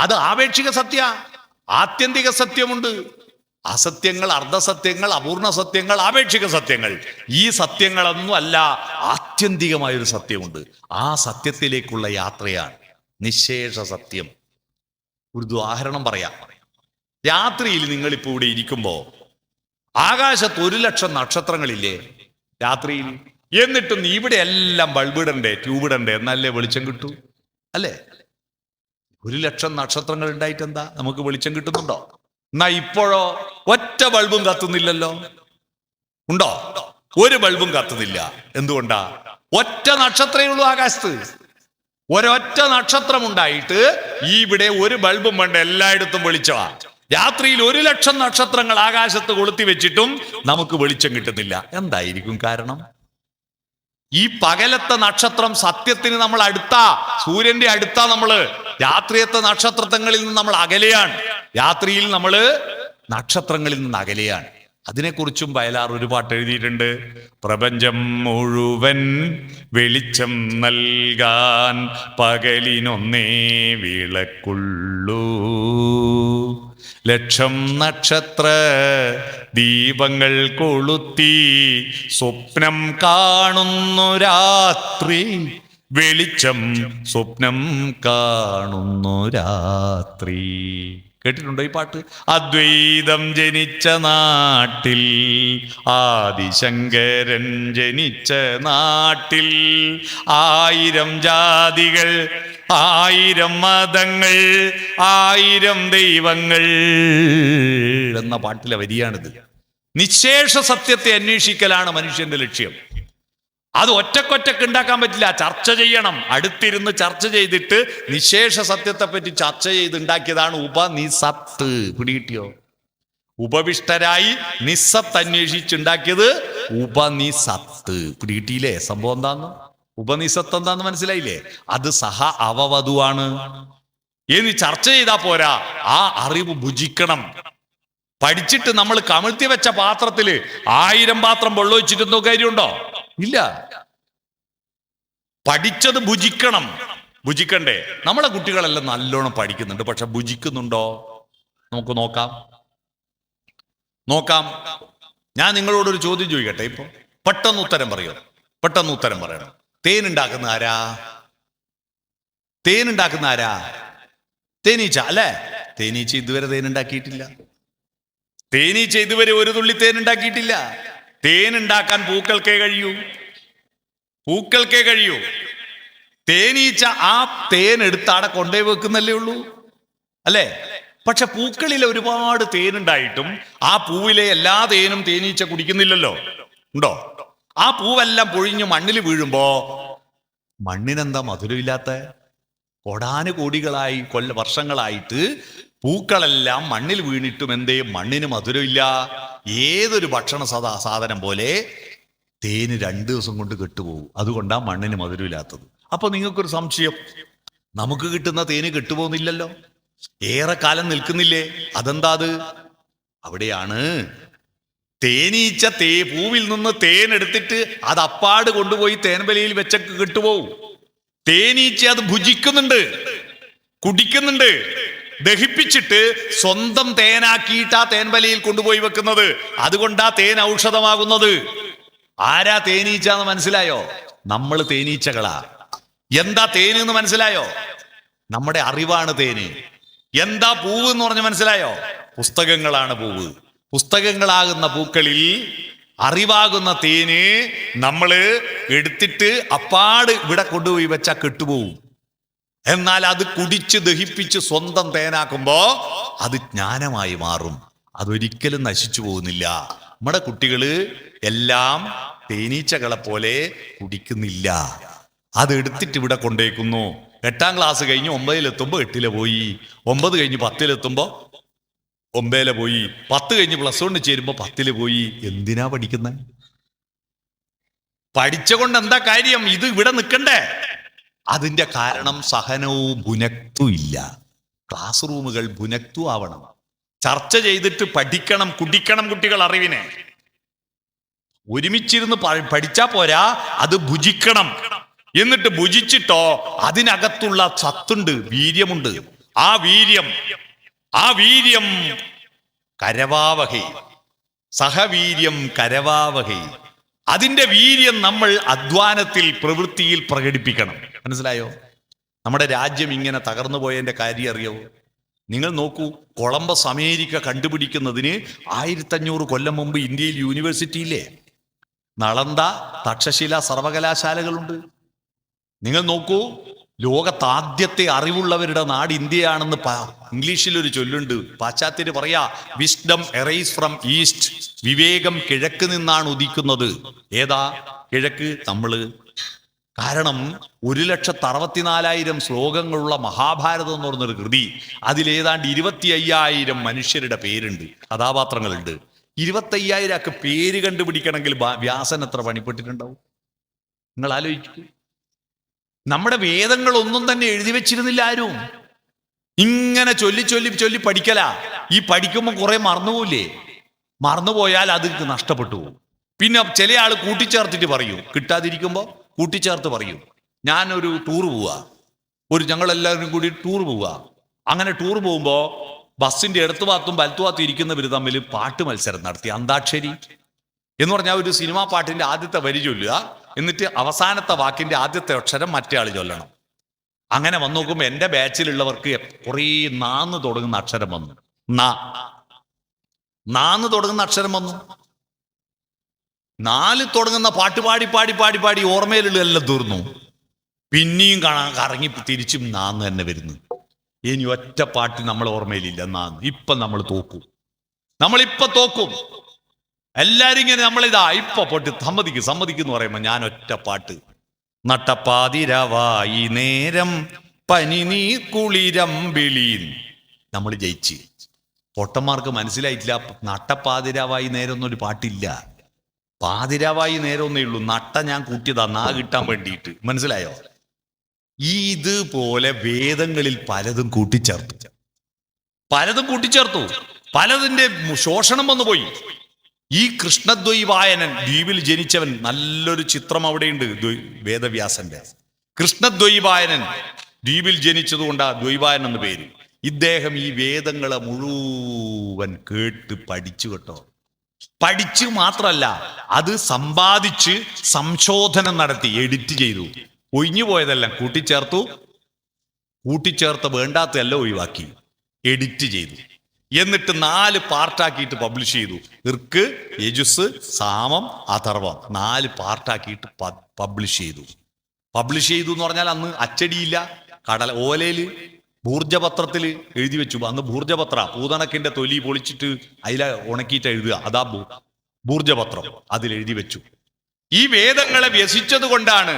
അത് ആപേക്ഷിക സത്യ. ആത്യന്തിക സത്യമുണ്ട്. അസത്യങ്ങൾ, അർദ്ധസത്യങ്ങൾ, അപൂർണ സത്യങ്ങൾ, ആപേക്ഷിക സത്യങ്ങൾ. ഈ സത്യങ്ങളൊന്നും അല്ല, ആത്യന്തികമായൊരു സത്യമുണ്ട്. ആ സത്യത്തിലേക്കുള്ള യാത്രയാണ് നിശേഷ സത്യം. ഒരു ഉദാഹരണം പറയാം. രാത്രിയിൽ നിങ്ങളിപ്പോൾ ഇവിടെ ഇരിക്കുമ്പോ ആകാശത്ത് 1,00,000 നക്ഷത്രങ്ങളില്ലേ രാത്രിയിൽ? എന്നിട്ടും ഇവിടെ എല്ലാം ബൾബിടണ്ടേ, ട്യൂബിടണ്ടേ, എന്നല്ലേ വെളിച്ചം കിട്ടൂ, അല്ലേ? 1,00,000 നക്ഷത്രങ്ങൾ ഉണ്ടായിട്ട് എന്താ നമുക്ക് വെളിച്ചം കിട്ടുന്നുണ്ടോ? എന്നാ ഇപ്പോഴോ ഒറ്റ ബൾബും കത്തുന്നില്ലല്ലോ. ഉണ്ടോ? ഒരു ബൾബും കത്തുന്നില്ല. എന്തുകൊണ്ടാ? ഒറ്റ നക്ഷത്രമേ ഉള്ളൂ ആകാശത്ത്. ഒരൊറ്റ നക്ഷത്രം ഉണ്ടായിട്ട് ഇവിടെ ഒരു ബൾബും വേണ്ട, എല്ലായിടത്തും വെളിച്ചമാ. രാത്രിയിൽ 1,00,000 നക്ഷത്രങ്ങൾ ആകാശത്ത് കൊളുത്തി വെച്ചിട്ടും നമുക്ക് വെളിച്ചം കിട്ടുന്നില്ല. എന്തായിരിക്കും കാരണം? ഈ പകലത്തെ നക്ഷത്രം സത്യത്തിന് നമ്മൾ അടുത്താ, സൂര്യന്റെ അടുത്താ നമ്മള്. രാത്രിയത്തെ നക്ഷത്രങ്ങളിൽ നിന്ന് നമ്മൾ അകലെയാണ്. രാത്രിയിൽ നമ്മള് നക്ഷത്രങ്ങളിൽ നിന്ന് അകലെയാണ്. അതിനെക്കുറിച്ചും വയലാർ ഒരു പാട്ട് എഴുതിയിട്ടുണ്ട്. പ്രപഞ്ചം മുഴുവൻ വെളിച്ചം നൽകാൻ പകലിനൊന്നേ വിളക്കുള്ളൂ, 1,00,000 നക്ഷത്ര ദീപങ്ങൾ കൊളുത്തി സ്വപ്നം കാണുന്നു രാത്രി, വെളിച്ചം സ്വപ്നം കാണുന്നു രാത്രി. കേട്ടിട്ടുണ്ടോ ഈ പാട്ട്? അദ്വൈതം ജനിച്ച നാട്ടിൽ, ആദിശങ്കരൻ ജനിച്ച നാട്ടിൽ, 1000 ജാതികൾ, 1000 മതങ്ങൾ, 1000 ദൈവങ്ങൾ എന്ന പാട്ടിലെ വരിയാണിത്. നിശേഷ സത്യത്തെ അന്വേഷിക്കലാണ് മനുഷ്യന്റെ ലക്ഷ്യം. അത് ഒറ്റക്കൊറ്റക്ക് ഉണ്ടാക്കാൻ പറ്റില്ല, ചർച്ച ചെയ്യണം. അടുത്തിരുന്ന് ചർച്ച ചെയ്തിട്ട് നിശേഷ സത്യത്തെ പറ്റി ചർച്ച ചെയ്ത് ഉണ്ടാക്കിയതാണ് ഉപനിഷത്ത്. പിടികിട്ടിയോ? ഉപവിഷ്ടരായി നിസ്സത്ത് അന്വേഷിച്ചുണ്ടാക്കിയത് ഉപനിഷത്ത്. പിടികിട്ടിയില്ലേ സംഭവം എന്താന്ന്? ഉപനിഷത്ത് എന്താന്ന് മനസ്സിലായില്ലേ? അത് സഹ അവവധുവാണ്. ഇനി ചർച്ച ചെയ്താ പോരാ, ആ അറിവ് ഭുജിക്കണം. പഠിച്ചിട്ട് നമ്മൾ കമിഴ്ത്തി വെച്ച പാത്രത്തില് 1000 പാത്രം വെള്ളം ഒഴിച്ചിട്ടെന്തോ കാര്യമുണ്ടോ? ഇല്ല. പഠിച്ചത് ഭുജിക്കണം. ഭുജിക്കണ്ടേ? നമ്മളെ കുട്ടികളെല്ലാം നല്ലോണം പഠിക്കുന്നുണ്ട്, പക്ഷെ ഭുജിക്കുന്നുണ്ടോ? നമുക്ക് നോക്കാം. ഞാൻ നിങ്ങളോടൊരു ചോദ്യം ചോദിക്കട്ടെ. ഇപ്പൊ പെട്ടെന്ന് ഉത്തരം പറയോ? പെട്ടെന്ന് ഉത്തരം പറയണം. തേനുണ്ടാക്കുന്ന ആരാ? തേനീച്ച അല്ലേ? തേനീച്ച ഇതുവരെ തേനുണ്ടാക്കിയിട്ടില്ല. തേനീച്ച ഇതുവരെ ഒരു തുള്ളി തേനുണ്ടാക്കിയിട്ടില്ല. തേനുണ്ടാക്കാൻ പൂക്കൾക്കേ കഴിയൂ. തേനീച്ച ആ തേൻ എടുത്താടെ കൊണ്ടേ വെക്കുന്നല്ലേ ഉള്ളൂ, അല്ലേ? പക്ഷെ പൂക്കളിൽ ഒരുപാട് തേനുണ്ടായിട്ടും ആ പൂവിലെ എല്ലാ തേനും തേനീച്ച കുടിക്കുന്നില്ലല്ലോ. ഉണ്ടോ? ആ പൂവെല്ലാം പൊഴിഞ്ഞ് മണ്ണിൽ വീഴുമ്പോ മണ്ണിനെന്താ മധുരമില്ലാത്ത? കോടാനുകോടികളായി വർഷങ്ങളായിട്ട് പൂക്കളെല്ലാം മണ്ണിൽ വീണിട്ടും എന്തേ മണ്ണിന് മധുരമില്ല? ഏതൊരു ഭക്ഷണ സാധനം പോലെ തേന് 2 ദിവസം കൊണ്ട് കെട്ടുപോകും. അതുകൊണ്ടാ മണ്ണിന് മധുരമില്ലാത്തത്. അപ്പൊ നിങ്ങൾക്കൊരു സംശയം, നമുക്ക് കിട്ടുന്ന തേന് കെട്ടുപോകുന്നില്ലല്ലോ, ഏറെ കാലം നിൽക്കുന്നില്ലേ? അതെന്താ അത്? അവിടെയാണ് തേനീച്ച പൂവിൽ നിന്ന് തേൻ എടുത്തിട്ട് അത് അപ്പാട് കൊണ്ടുപോയി തേൻവലയിൽ വെച്ചൊക്കെ കെട്ടുപോകും. തേനീച്ച അത് ഭുജിക്കുന്നുണ്ട്, കുടിക്കുന്നുണ്ട്, ദഹിപ്പിച്ചിട്ട് സ്വന്തം തേനാക്കിയിട്ടാ തേൻവലയിൽ കൊണ്ടുപോയി വെക്കുന്നത്. അതുകൊണ്ടാ തേൻ ഔഷധമാകുന്നത്. ആരാ തേനീച്ച എന്ന് മനസ്സിലായോ? നമ്മൾ തേനീച്ചകളാ. എന്താ തേന് എന്ന് മനസ്സിലായോ? നമ്മുടെ അറിവാണ് തേന്. എന്താ പൂവ് എന്ന് പറഞ്ഞ് മനസ്സിലായോ? പുസ്തകങ്ങളാണ് പൂവ്. പുസ്തകങ്ങളാകുന്ന പൂക്കളിൽ അറിവാകുന്ന തേന് നമ്മള് എടുത്തിട്ട് അപ്പാട് ഇവിടെ കൊണ്ടുപോയി വെച്ചാൽ കെട്ടുപോകും. എന്നാൽ അത് കുടിച്ച് ദഹിപ്പിച്ച് സ്വന്തം തേനാക്കുമ്പോ അത് ജ്ഞാനമായി മാറും. അതൊരിക്കലും നശിച്ചു പോകുന്നില്ല. നമ്മുടെ കുട്ടികള് എല്ലാം തേനീച്ചകളെ പോലെ കുടിക്കുന്നില്ല. അതെടുത്തിട്ട് ഇവിടെ കൊണ്ടേക്കുന്നു. 8ാം ക്ലാസ് കഴിഞ്ഞ് 9-ലെത്തുമ്പോൾ 8-ലെ പോയി, 9 കഴിഞ്ഞ് 10-ലെത്തുമ്പോൾ 9-ലെ പോയി, 10 കഴിഞ്ഞ് +1 ചേരുമ്പോ 10-ല് പോയി. എന്തിനാ പഠിക്കുന്നത്? പഠിച്ച കൊണ്ട് എന്താ കാര്യം? ഇത് ഇവിടെ നിൽക്കണ്ടേ? അതിന്റെ കാരണം സഹനവും ബുനക്തും ഇല്ല. ക്ലാസ് റൂമുകൾ ബുനക്തു ആവണം. ചർച്ച ചെയ്തിട്ട് പഠിക്കണം, കുടിക്കണം കുട്ടികൾ അറിവിനെ. ഒരുമിച്ചിരുന്ന് പഠിച്ചാ പോരാ, അത് ഭുജിക്കണം. എന്നിട്ട് ഭുജിച്ചിട്ടോ അതിനകത്തുള്ള സത്തുണ്ട്, വീര്യമുണ്ട്. ആ വീര്യം കരവാവഹൈ, സഹവീര്യം കരവാവഹൈ. അതിന്റെ വീര്യം നമ്മൾ അധ്വാനത്തിൽ, പ്രവൃത്തിയിൽ പ്രകടിപ്പിക്കണം. മനസ്സിലായോ? നമ്മുടെ രാജ്യം ഇങ്ങനെ തകർന്നു പോയതിന്റെ കാര്യം അറിയോ? നിങ്ങൾ നോക്കൂ, കൊളംബസ് അമേരിക്ക കണ്ടുപിടിക്കുന്നതിന് 1500 കൊല്ലം മുമ്പ് ഇന്ത്യയിൽ യൂണിവേഴ്സിറ്റി ഇല്ലേ? നളന്ദ, തക്ഷശില സർവകലാശാലകളുണ്ട്. നിങ്ങൾ നോക്കൂ, ലോകത്താദ്യത്തെ അറിവുള്ളവരുടെ നാട് ഇന്ത്യയാണെന്ന് ഇംഗ്ലീഷിലൊരു ചൊല്ലുണ്ട്. പാശ്ചാത്യര് പറയാ, വിസ്ഡം എറൈസ് ഫ്രം ഈസ്റ്റ്. വിവേകം കിഴക്ക് നിന്നാണ് ഉദിക്കുന്നത്. ഏതാ കിഴക്ക്? നമ്മള്. കാരണം 1,64,000 ശ്ലോകങ്ങളുള്ള മഹാഭാരതം എന്ന് പറഞ്ഞൊരു കൃതി, അതിലേതാണ്ട് 25,000 മനുഷ്യരുടെ പേരുണ്ട്, കഥാപാത്രങ്ങളുണ്ട്. 25,000 പേര് കണ്ടുപിടിക്കണമെങ്കിൽ വ്യാസൻ എത്ര പണിപ്പെട്ടിട്ടുണ്ടാവും? നിങ്ങൾ ആലോചിക്കൂ. നമ്മുടെ വേദങ്ങളൊന്നും തന്നെ എഴുതി വെച്ചിരുന്നില്ല ആരും. ഇങ്ങനെ ചൊല്ലി ചൊല്ലി ചൊല്ലി പഠിക്കല. ഈ പഠിക്കുമ്പോൾ കുറെ മറന്നുപോയില്ലേ? മറന്നുപോയാൽ അത് നഷ്ടപ്പെട്ടു പോകും. പിന്നെ ചില ആള് കൂട്ടിച്ചേർത്തിട്ട് പറയും, കിട്ടാതിരിക്കുമ്പോ കൂട്ടിച്ചേർത്ത് പറയും, ഞാനൊരു ടൂർ പോവാ, ഞങ്ങളെല്ലാവരും കൂടി ടൂർ പോവുക. അങ്ങനെ ടൂർ പോകുമ്പോ ബസ്സിന്റെ ഇടത്തു ഭാഗത്തും വലത്തു ഭാഗത്തും ഇരിക്കുന്നവർ തമ്മിൽ പാട്ട് മത്സരം നടത്തി. അന്താക്ഷരി എന്ന് പറഞ്ഞാൽ ഒരു സിനിമാ പാട്ടിന്റെ ആദ്യത്തെ വരി ചൊല്ലുക, എന്നിട്ട് അവസാനത്തെ വാക്കിന്റെ ആദ്യത്തെ അക്ഷരം മറ്റേ ആൾ ചൊല്ലണം. അങ്ങനെ വന്നു നോക്കുമ്പോ എന്റെ ബാച്ചിലുള്ളവർക്ക് കുറേ നാന്ന് തുടങ്ങുന്ന അക്ഷരം വന്നു. നാന്ന് തുടങ്ങുന്ന അക്ഷരം വന്നു. 4 തുടങ്ങുന്ന പാട്ട് പാടി പാടി പാടി പാടി ഓർമ്മയിലുള്ള എല്ലാം തീർന്നു. പിന്നെയും കറങ്ങി തിരിച്ചും നാന്ന് തന്നെ വരുന്നു. ഇനി ഒറ്റ പാട്ട് നമ്മൾ ഓർമ്മയിലില്ല, നാന്ന്. ഇപ്പൊ നമ്മൾ തോക്കും, നമ്മളിപ്പൊ തോക്കും. എല്ലാരും ഇങ്ങനെ നമ്മളിതാ ഇപ്പൊ പൊട്ടി സമ്മതിക്കുന്നു പറയുമ്പോ ഞാൻ ഒറ്റ പാട്ട്, നട്ടപ്പാതിരവായി നേരം പനിനീ കുളിരമ്പിളീൻ. നമ്മൾ ജയിച്ച്. പൊട്ടന്മാർക്ക് മനസ്സിലായിട്ടില്ല, നട്ടപ്പാതിരാവായി നേരം ഒന്നൊരു പാട്ടില്ല. പാതിരാവായി നേരം ഒന്നേ ഉള്ളൂ. നട്ട ഞാൻ കൂട്ടിയതാ നാ കിട്ടാൻ വേണ്ടിയിട്ട്. മനസ്സിലായോ? ഇതുപോലെ വേദങ്ങളിൽ പലതും കൂട്ടിച്ചേർത്തു, പലതിന്റെ ശോഷണം വന്നുപോയി. ഈ കൃഷ്ണദ്വൈവായനൻ, ദ്വീപിൽ ജനിച്ചവൻ, നല്ലൊരു ചിത്രം അവിടെയുണ്ട് വേദവ്യാസന്റെ. കൃഷ്ണദ്വൈവായനൻ ദ്വീപിൽ ജനിച്ചതുകൊണ്ടാ ദ്വൈവായനൻ എന്ന് പേര്. ഇദ്ദേഹം ഈ വേദങ്ങളെ മുഴുവൻ കേട്ട് പഠിച്ചു കേട്ടോ. പഠിച്ചു മാത്രല്ല, അത് സമ്പാദിച്ച് സംശോധനം നടത്തി എഡിറ്റ് ചെയ്തു. ഒഴിഞ്ഞു പോയതെല്ലാം കൂട്ടിച്ചേർത്ത് വേണ്ടാത്തതെല്ലാം ഒഴിവാക്കി എഡിറ്റ് ചെയ്തു. എന്നിട്ട് 4 പാർട്ടാക്കിയിട്ട് പബ്ലിഷ് ചെയ്തു. ഇർക്ക്, യജുസ്, സാമം, അഥർവം 4 പാർട്ടാക്കിയിട്ട് പബ്ലിഷ് ചെയ്തു എന്ന് പറഞ്ഞാൽ അന്ന് അച്ചടിയില്ല. ഓലയില് ഭൂർജപത്രത്തിൽ എഴുതി വെച്ചു. അന്ന് ഭൂർജപത്ര, പൂതണക്കിന്റെ തൊലി പൊളിച്ചിട്ട് അതില ഉണക്കിയിട്ട് എഴുതുക, അതാ ഭൂർജപത്രം. അതിലെഴുതി വെച്ചു. ഈ വേദങ്ങളെ വ്യസിച്ചത് കൊണ്ടാണ്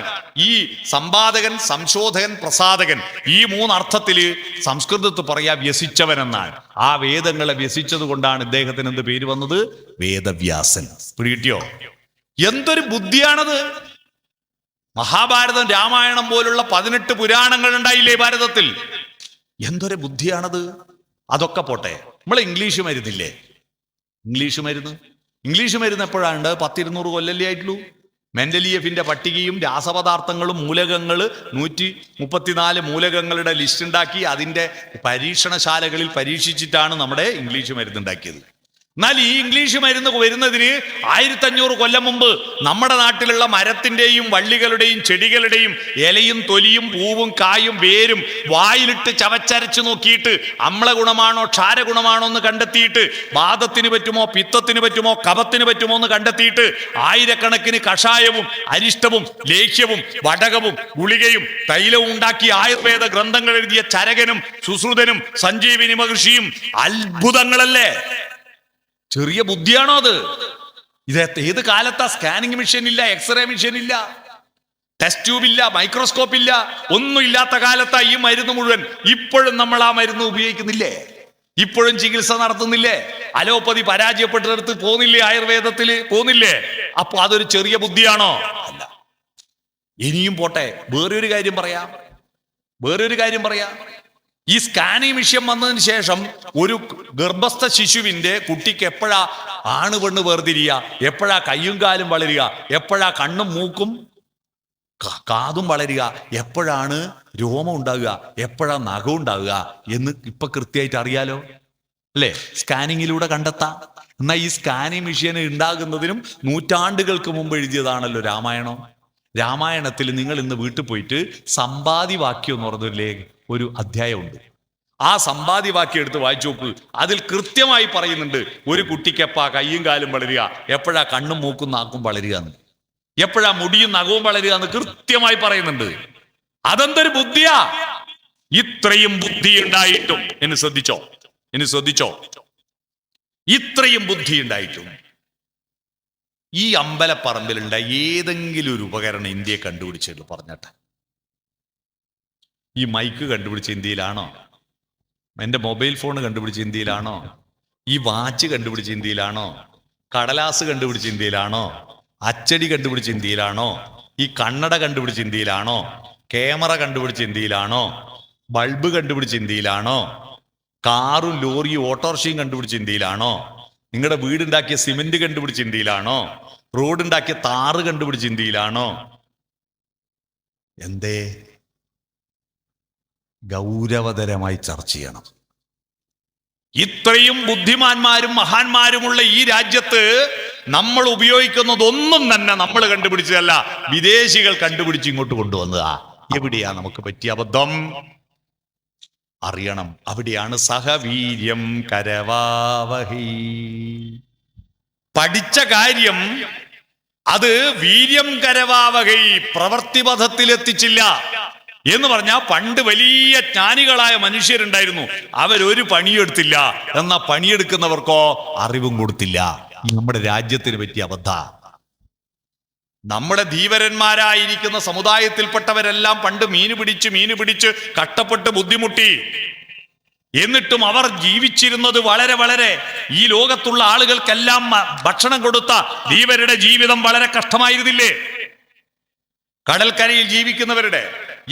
ഈ സമ്പാദകൻ, സംശോധകൻ, പ്രസാദകൻ, ഈ 3 അർത്ഥത്തില് സംസ്കൃതത്തിൽ പറയാ വ്യസിച്ചവൻ എന്നാണ്. ആ വേദങ്ങളെ വ്യസിച്ചത് കൊണ്ടാണ് ഇദ്ദേഹത്തിന് എന്ത് പേര് വന്നത്? വേദവ്യാസൻ. പിടികിട്ടിയോ? എന്തൊരു ബുദ്ധിയാണത്! മഹാഭാരതം, രാമായണം പോലുള്ള 18 പുരാണങ്ങൾ ഉണ്ടായില്ലേ ഭാരതത്തിൽ? എന്തൊരു ബുദ്ധിയാണത്! അതൊക്കെ പോട്ടെ, നമ്മൾ ഇംഗ്ലീഷ് മരുന്നില്ലേ? ഇംഗ്ലീഷ് മരുന്ന് എപ്പോഴാണ്? 100-200 കൊല്ലല്ലേ ആയിട്ടുള്ളൂ. മെന്റലിയഫിന്റെ പട്ടികയും രാസപദാർത്ഥങ്ങളും മൂലകങ്ങൾ 134 മൂലകങ്ങളുടെ ലിസ്റ്റ് ഉണ്ടാക്കി അതിൻ്റെ പരീക്ഷണശാലകളിൽ പരീക്ഷിച്ചിട്ടാണ് നമ്മുടെ ഇംഗ്ലീഷ് മരുന്ന് ഉണ്ടാക്കിയത്. എന്നാൽ ഈ ഇംഗ്ലീഷ് മരുന്ന് വരുന്നതിന് 1500 കൊല്ലം മുമ്പ് നമ്മുടെ നാട്ടിലുള്ള മരത്തിൻ്റെയും വള്ളികളുടെയും ചെടികളുടെയും ഇലയും തൊലിയും പൂവും കായും വേരും വായിലിട്ട് ചവച്ചരച്ച് നോക്കിയിട്ട് അമ്ല ഗുണമാണോ ക്ഷാരഗുണമാണോ എന്ന് കണ്ടെത്തിയിട്ട് വാദത്തിന് പറ്റുമോ പിത്തത്തിന് പറ്റുമോ കഫത്തിന് പറ്റുമോ എന്ന് കണ്ടെത്തിയിട്ട് ആയിരക്കണക്കിന് കഷായവും അരിഷ്ടവും ലേഹ്യവും വടകവും ഗുളികയും തൈലവും ഉണ്ടാക്കി ആയുർവേദ ഗ്രന്ഥങ്ങൾ എഴുതിയ ചരകനും സുശ്രുതനും സഞ്ജീവിനി മഹർഷിയും അത്ഭുതങ്ങളല്ലേ? ചെറിയ ബുദ്ധിയാണോ അത്? ഏത് കാലത്താ? സ്കാനിങ് മെഷീൻ ഇല്ല, എക്സ്റേ മെഷീൻ ഇല്ല, ടെസ്റ്റ് ട്യൂബ് ഇല്ല, മൈക്രോസ്കോപ്പ് ഇല്ല, ഒന്നും ഇല്ലാത്ത കാലത്താ ഈ മരുന്ന് മുഴുവൻ. ഇപ്പോഴും നമ്മൾ ആ മരുന്ന് ഉപയോഗിക്കുന്നില്ലേ? ഇപ്പോഴും ചികിത്സ നടത്തുന്നില്ലേ? അലോപ്പതി പരാജയപ്പെട്ടെടുത്ത് പോന്നില്ലേ? ആയുർവേദത്തിൽ പോന്നില്ലേ? അപ്പൊ അതൊരു ചെറിയ ബുദ്ധിയാണോ? അല്ല. ഇനിയും പോട്ടെ, വേറൊരു കാര്യം പറയാം. ഈ സ്കാനിങ് വിഷയം വന്നതിന് ശേഷം ഒരു ഗർഭസ്ഥ ശിശുവിന്റെ കുട്ടിക്ക് എപ്പോഴാ ആണ് പെണ്ണ് വേർതിരിയുക, എപ്പോഴാ കയ്യും കാലും വളരുക, എപ്പോഴാ കണ്ണും മൂക്കും കാതും വളരുക, എപ്പോഴാണ് രോമം ഉണ്ടാകുക, എപ്പോഴാ നഖം ഉണ്ടാകുക എന്ന് ഇപ്പൊ കൃത്യമായിട്ട് അറിയാലോ അല്ലേ? സ്കാനിങ്ങിലൂടെ കണ്ടെത്താം. എന്നാൽ ഈ സ്കാനിങ് മെഷീൻ ഉണ്ടാകുന്നതിനും നൂറ്റാണ്ടുകൾക്ക് മുമ്പ് എഴുതിയതാണല്ലോ രാമായണം. രാമായണത്തിൽ നിങ്ങൾ ഇന്ന് വീട്ടിൽ പോയിട്ട് സമ്പാദിവാക്യം എന്ന് പറഞ്ഞൊരു ഒരു അധ്യായമുണ്ട്. ആ സമ്പാദിവാക്യം എടുത്ത് വായിച്ചു നോക്ക്. അതിൽ കൃത്യമായി പറയുന്നുണ്ട് ഒരു കുട്ടിക്ക് എപ്പാ കയ്യും കാലും വളരുക, എപ്പോഴാ കണ്ണും മൂക്കും നാക്കും വളരുക എന്ന്, എപ്പോഴാ മുടിയും നഖവും വളരുക എന്ന് കൃത്യമായി പറയുന്നുണ്ട്. അതെന്തൊരു ബുദ്ധിയാ! ഇത്രയും ബുദ്ധി ഉണ്ടായിട്ടും എന്നെ ശ്രദ്ധിച്ചോ, ഇത്രയും ബുദ്ധി ഉണ്ടായിട്ടും ഈ അമ്പലപ്പറമ്പിലുണ്ട ഏതെങ്കിലും ഒരു ഉപകരണം ഇന്ത്യയെ കണ്ടുപിടിച്ചിട്ടുള്ളൂ? പറഞ്ഞട്ടെ. ഈ മൈക്ക് കണ്ടുപിടിച്ച ഇന്ത്യയിലാണോ? എൻ്റെ മൊബൈൽ ഫോൺ കണ്ടുപിടിച്ച ഇന്ത്യയിലാണോ? ഈ വാച്ച് കണ്ടുപിടിച്ച ഇന്ത്യയിലാണോ? കടലാസ് കണ്ടുപിടിച്ച ഇന്ത്യയിലാണോ? അച്ചടി കണ്ടുപിടിച്ച ഇന്ത്യയിലാണോ? ഈ കണ്ണട കണ്ടുപിടിച്ച ഇന്ത്യയിലാണോ? ക്യാമറ കണ്ടുപിടിച്ച ഇന്ത്യയിലാണോ? ബൾബ് കണ്ടുപിടിച്ച ഇന്ത്യയിലാണോ? കാറും ലോറിയും ഓട്ടോറിക്ഷയും കണ്ടുപിടിച്ച ഇന്ത്യയിലാണോ? നിങ്ങളുടെ വീടുണ്ടാക്കിയ സിമെന്റ് കണ്ടുപിടിച്ച ഇന്ത്യയിലാണോ? റോഡുണ്ടാക്കിയ താറ് കണ്ടുപിടിച്ച ഇന്ത്യയിലാണോ? എന്തേ? ഗൗരവതരമായി ചർച്ച ചെയ്യണം. ഇത്രയും ബുദ്ധിമാന്മാരും മഹാന്മാരുമുള്ള ഈ രാജ്യത്ത് നമ്മൾ ഉപയോഗിക്കുന്നതൊന്നും തന്നെ നമ്മൾ കണ്ടുപിടിച്ചതല്ല, വിദേശികൾ കണ്ടുപിടിച്ച് ഇങ്ങോട്ട് കൊണ്ടുവന്നതാ. എവിടെയാ നമുക്ക് പറ്റിയ അബദ്ധം? അറിയണം. അവിടെയാണ് സഹവീര്യം കരവാവഹി. പഠിച്ച കാര്യം അത് വീര്യം കരവാവഹി പ്രവൃത്തിപഥത്തിലെത്തിച്ചില്ല എന്ന് പറഞ്ഞാൽ പണ്ട് വലിയ ജ്ഞാനികളായ മനുഷ്യരുണ്ടായിരുന്നു, അവരൊരു പണിയെടുത്തില്ല. എന്നാ പണിയെടുക്കുന്നവർക്കോ അറിവും കൊടുത്തില്ല. നമ്മുടെ രാജ്യത്തിന് പറ്റിയ അബദ്ധ. നമ്മുടെ ധീവരന്മാരായിരിക്കുന്ന സമുദായത്തിൽപ്പെട്ടവരെല്ലാം പണ്ട് മീന് പിടിച്ച് കഷ്ടപ്പെട്ട് ബുദ്ധിമുട്ടി. എന്നിട്ടും അവർ ജീവിച്ചിരുന്നത് വളരെ ഈ ലോകത്തുള്ള ആളുകൾക്കെല്ലാം ഭക്ഷണം കൊടുത്ത ധീവരുടെ ജീവിതം വളരെ കഷ്ടമായിരുന്നില്ലേ? കടൽക്കരയിൽ ജീവിക്കുന്നവരുടെ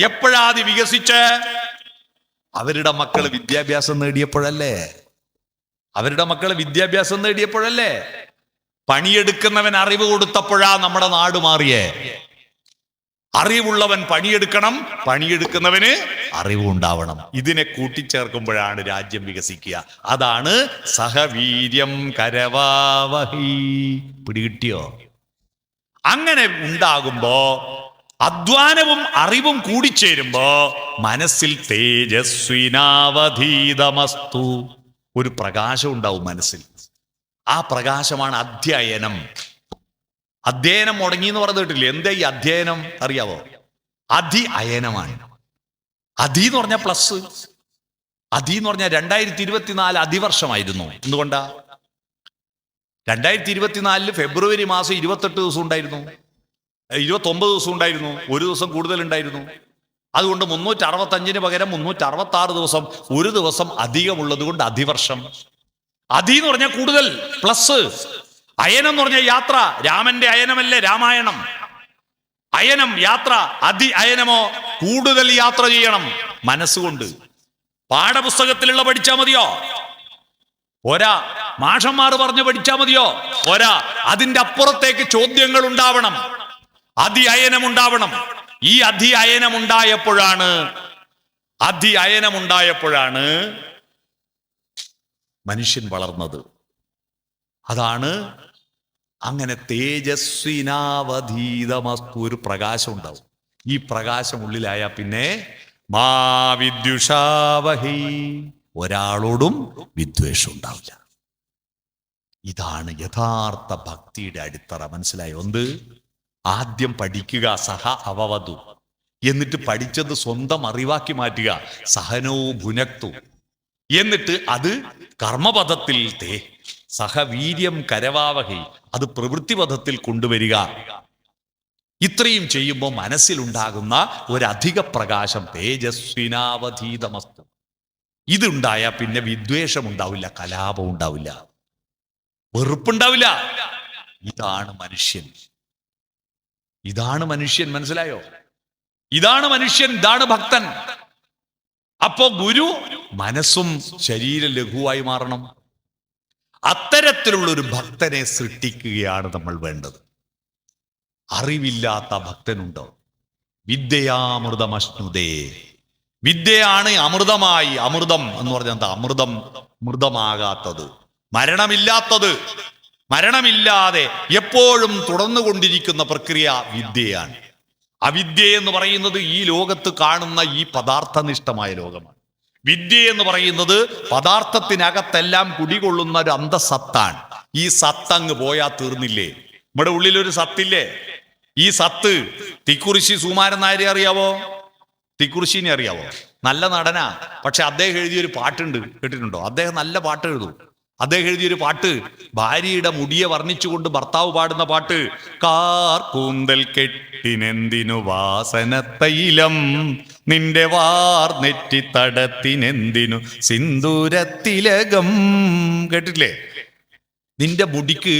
എപ്പോഴാ അത് വികസിച്ച്? അവരുടെ മക്കള് വിദ്യാഭ്യാസം നേടിയപ്പോഴല്ലേ? പണിയെടുക്കുന്നവൻ അറിവ് കൊടുത്തപ്പോഴാ നമ്മുടെ നാട് മാറിയേ. അറിവുള്ളവൻ പണിയെടുക്കണം, പണിയെടുക്കുന്നവന് അറിവുണ്ടാവണം. ഇതിനെ കൂട്ടിച്ചേർക്കുമ്പോഴാണ് രാജ്യം വികസിക്കുക. അതാണ് സഹവീര്യം കരവാവഹി. പിടികിട്ടിയോ? അങ്ങനെ ഉണ്ടാകുമ്പോ, അധ്വാനവും അറിവും കൂടിച്ചേരുമ്പോ മനസ്സിൽ തേജസ്വിനാവധീതമസ്തു, ഒരു പ്രകാശം ഉണ്ടാവും മനസ്സിൽ. ആ പ്രകാശമാണ് അധ്യയനം. അധ്യയനം മുടങ്ങി എന്ന് പറഞ്ഞു കേട്ടില്ലേ? എന്താ ഈ അധ്യയനം അറിയാവോ? അയനമാണ്. അധി എന്ന് പറഞ്ഞ പ്ലസ്, അധി എന്ന് പറഞ്ഞാൽ 2024 അതിവർഷമായിരുന്നു. എന്തുകൊണ്ടാ? 2024 ഫെബ്രുവരി മാസം 28 ദിവസം ഉണ്ടായിരുന്നു, 29 ദിവസം ഉണ്ടായിരുന്നു, ഒരു ദിവസം കൂടുതൽ ഉണ്ടായിരുന്നു. അതുകൊണ്ട് 365 പകരം 366 ദിവസം, ഒരു ദിവസം അധികമുള്ളത് കൊണ്ട് അതിവർഷം. അധി എന്ന് പറഞ്ഞാൽ കൂടുതൽ, പ്ലസ്. അയനം എന്ന് പറഞ്ഞ യാത്ര. രാമന്റെ അയനമല്ലേ രാമായണം? അയനം യാത്ര. അതി അയനമോ കൂടുതൽ യാത്ര ചെയ്യണം മനസ്സുകൊണ്ട്. പാഠപുസ്തകത്തിലുള്ള പഠിച്ചാ മതിയോ? പോരാ. മാഷന്മാർ പറഞ്ഞു പഠിച്ചാ മതിയോ? പോരാ. അതിന്റെ അപ്പുറത്തേക്ക് ചോദ്യങ്ങൾ ഉണ്ടാവണം, അതി അയനം ഉണ്ടാവണം. ഈ അതി അയനമുണ്ടായപ്പോഴാണ് മനുഷ്യൻ വളർന്നത്. അതാണ് അങ്ങനെ തേജസ്വിനാവധീതമസ്തു, ഒരു പ്രകാശം ഉണ്ടാവും. ഈ പ്രകാശം ഉള്ളിലായ പിന്നെ മാ വിദ്യുഷാവഹി, ഒരാളോടും വിദ്വേഷം ഉണ്ടാവില്ല. ഇതാണ് യഥാർത്ഥ ഭക്തിയുടെ അടിത്തറ. മനസ്സിലായോ? എന്ത്? ആദ്യം പഠിക്കുക, സഹ അവവതു. എന്നിട്ട് പഠിച്ചത് സ്വന്തം അറിവാക്കി മാറ്റുക, സഹനോ ഭുനക്തു. എന്നിട്ട് അത് കർമ്മപദത്തിൽ സഹവീര്യം കരവാവഹി, അത് പ്രവൃത്തിപഥത്തിൽ കൊണ്ടുവരിക. ഇത്രയും ചെയ്യുമ്പോൾ മനസ്സിലുണ്ടാകുന്ന ഒരധിക പ്രകാശം തേജസ്വിനാവധീതമസ്തു. ഇതുണ്ടായ പിന്നെ വിദ്വേഷം ഉണ്ടാവില്ല, കലാപം ഉണ്ടാവില്ല, വെറുപ്പുണ്ടാവില്ല. ഇതാണ് മനുഷ്യൻ. ഇതാണ് മനുഷ്യൻ. മനസ്സിലായോ? ഇതാണ് മനുഷ്യൻ, ഇതാണ് ഭക്തൻ. അപ്പോ ഗുരു മനസ്സും ശരീരം ലഘുവായി മാറണം. അത്തരത്തിലുള്ള ഒരു ഭക്തനെ സൃഷ്ടിക്കുകയാണ് നമ്മൾ വേണ്ടത്. അറിവില്ലാത്ത ഭക്തനുണ്ടോ? വിദ്യയാമൃതമശ്നുതേ. വിദ്യയാണ് അമൃതമായി. അമൃതം എന്ന് പറഞ്ഞാൽ എന്താ? അമൃതം, മൃതമാകാത്തത്, മരണമില്ലാത്തത്. മരണമില്ലാതെ എപ്പോഴും തുടർന്നുകൊണ്ടിരിക്കുന്ന പ്രക്രിയ വിദ്യയാണ്. അവിദ്യ എന്ന് പറയുന്നത് ഈ ലോകത്ത് കാണുന്ന ഈ പദാർത്ഥനിഷ്ഠമായ ലോകമാണ്. വിദ്യ എന്ന് പറയുന്നത് പദാർത്ഥത്തിനകത്തെല്ലാം കുടികൊള്ളുന്ന ഒരു അന്തസത്താണ്. ഈ സത്തങ്ങ് പോയാ തീർന്നില്ലേ? നമ്മുടെ ഉള്ളിലൊരു സത്തില്ലേ? ഈ സത്ത് തിക്കുറിശി സുകുമാരൻ നായരെ അറിയാവോ? തിക്കുറിശിനെ അറിയാവോ? നല്ല നടനാ. പക്ഷെ അദ്ദേഹം എഴുതിയൊരു പാട്ടുണ്ട്, കേട്ടിട്ടുണ്ടോ? അദ്ദേഹം നല്ല പാട്ട് എഴുതും. അദ്ദേഹം എഴുതിയൊരു പാട്ട്, ഭാര്യയുടെ മുടിയെ വർണ്ണിച്ചുകൊണ്ട് ഭർത്താവ് പാടുന്ന പാട്ട്. കാർ കൂന്തൽ കെട്ടിനെന്തിനു വാസനത്തൈലം, നിന്റെ വാർ നെറ്റി തടത്തിനെന്തിനു സിന്ദൂരത്തിലകം. കേട്ടിട്ടില്ലേ? നിന്റെ മുടിക്ക്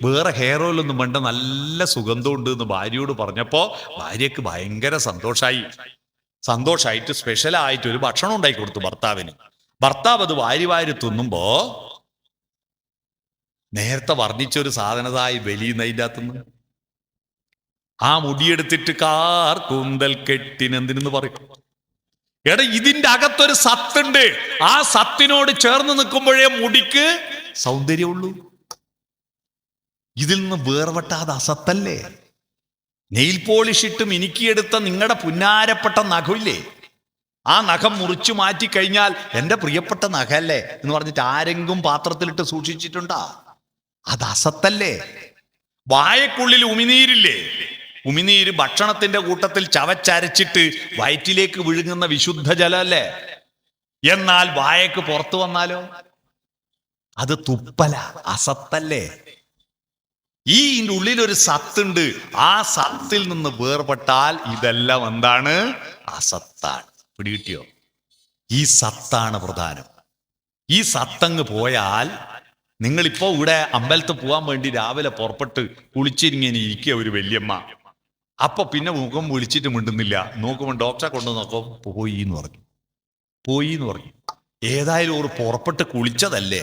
വേറെ ഹെയർ ഓയിൽ ഒന്നും വേണ്ട, നല്ല സുഗന്ധമുണ്ട് എന്ന് ഭാര്യയോട് പറഞ്ഞപ്പോ ഭാര്യക്ക് ഭയങ്കര സന്തോഷായിട്ട് സ്പെഷ്യലായിട്ട് ഒരു ഭക്ഷണം ഉണ്ടാക്കി കൊടുത്തു ഭർത്താവിന്. ഭർത്താവ് അത് വാരി തിന്നുമ്പോ നേരത്തെ വർണ്ണിച്ചൊരു സാധനതായി വലിയുന്നതിൻ്റെ അകത്തുനിന്ന് ആ മുടിയെടുത്തിട്ട് കാർ കൂന്തൽ കെട്ടിനെന്തിനെന്ന് പറയും. എടാ, ഇതിന്റെ അകത്തൊരു സത്തുണ്ട്. ആ സത്തിനോട് ചേർന്ന് നിൽക്കുമ്പോഴേ മുടിക്ക് സൗന്ദര്യമുള്ളൂ. ഇതിൽ നിന്ന് വേർപെട്ടാതെ അസത്തല്ലേ? നെയിൽ പോളിഷ് ഇട്ട് മിനുക്കിയെടുത്ത നിങ്ങളുടെ പുന്നാരപ്പെട്ട നഖമില്ലേ, ആ നഖം മുറിച്ചു മാറ്റി കഴിഞ്ഞാൽ എൻ്റെ പ്രിയപ്പെട്ട നഖല്ലേ എന്ന് പറഞ്ഞിട്ട് ആരെങ്കിലും പാത്രത്തിലിട്ട് സൂക്ഷിച്ചിട്ടുണ്ടാ? അത് അസത്തല്ലേ? വായക്കുള്ളിൽ ഉമിനീരില്ലേ? ഉമിനീര് ഭക്ഷണത്തിന്റെ കൂട്ടത്തിൽ ചവച്ചരച്ചിട്ട് വയറ്റിലേക്ക് വിഴുങ്ങുന്ന വിശുദ്ധ ജലമല്ലേ? എന്നാൽ വായക്ക് പുറത്തു വന്നാലോ അത് തുപ്പല, അസത്തല്ലേ? ഈ ഉള്ളിലൊരു സത്തുണ്ട്. ആ സത്തിൽ നിന്ന് വേർപെട്ടാൽ ഇതെല്ലാം എന്താണ്? അസത്താണ്. പിടികിട്ടിയോ? ഈ സത്താണ് പ്രധാനം. ഈ സത്തങ്ങ് പോയാൽ, നിങ്ങളിപ്പോ ഇവിടെ അമ്പലത്തിൽ പോകാൻ വേണ്ടി രാവിലെ പുറപ്പെട്ട് കുളിച്ചിരിങ്ങനെ ഇരിക്കുക ഒരു വല്യമ്മ. അപ്പൊ പിന്നെ മുഖം വിളിച്ചിട്ട് മിണ്ടുന്നില്ല. നോക്കുമ്പോൾ ഡോക്ടറെ കൊണ്ടു നോക്കും, പോയി എന്ന് പറഞ്ഞു. ഏതായാലും ഒരു പുറപ്പെട്ട് കുളിച്ചതല്ലേ,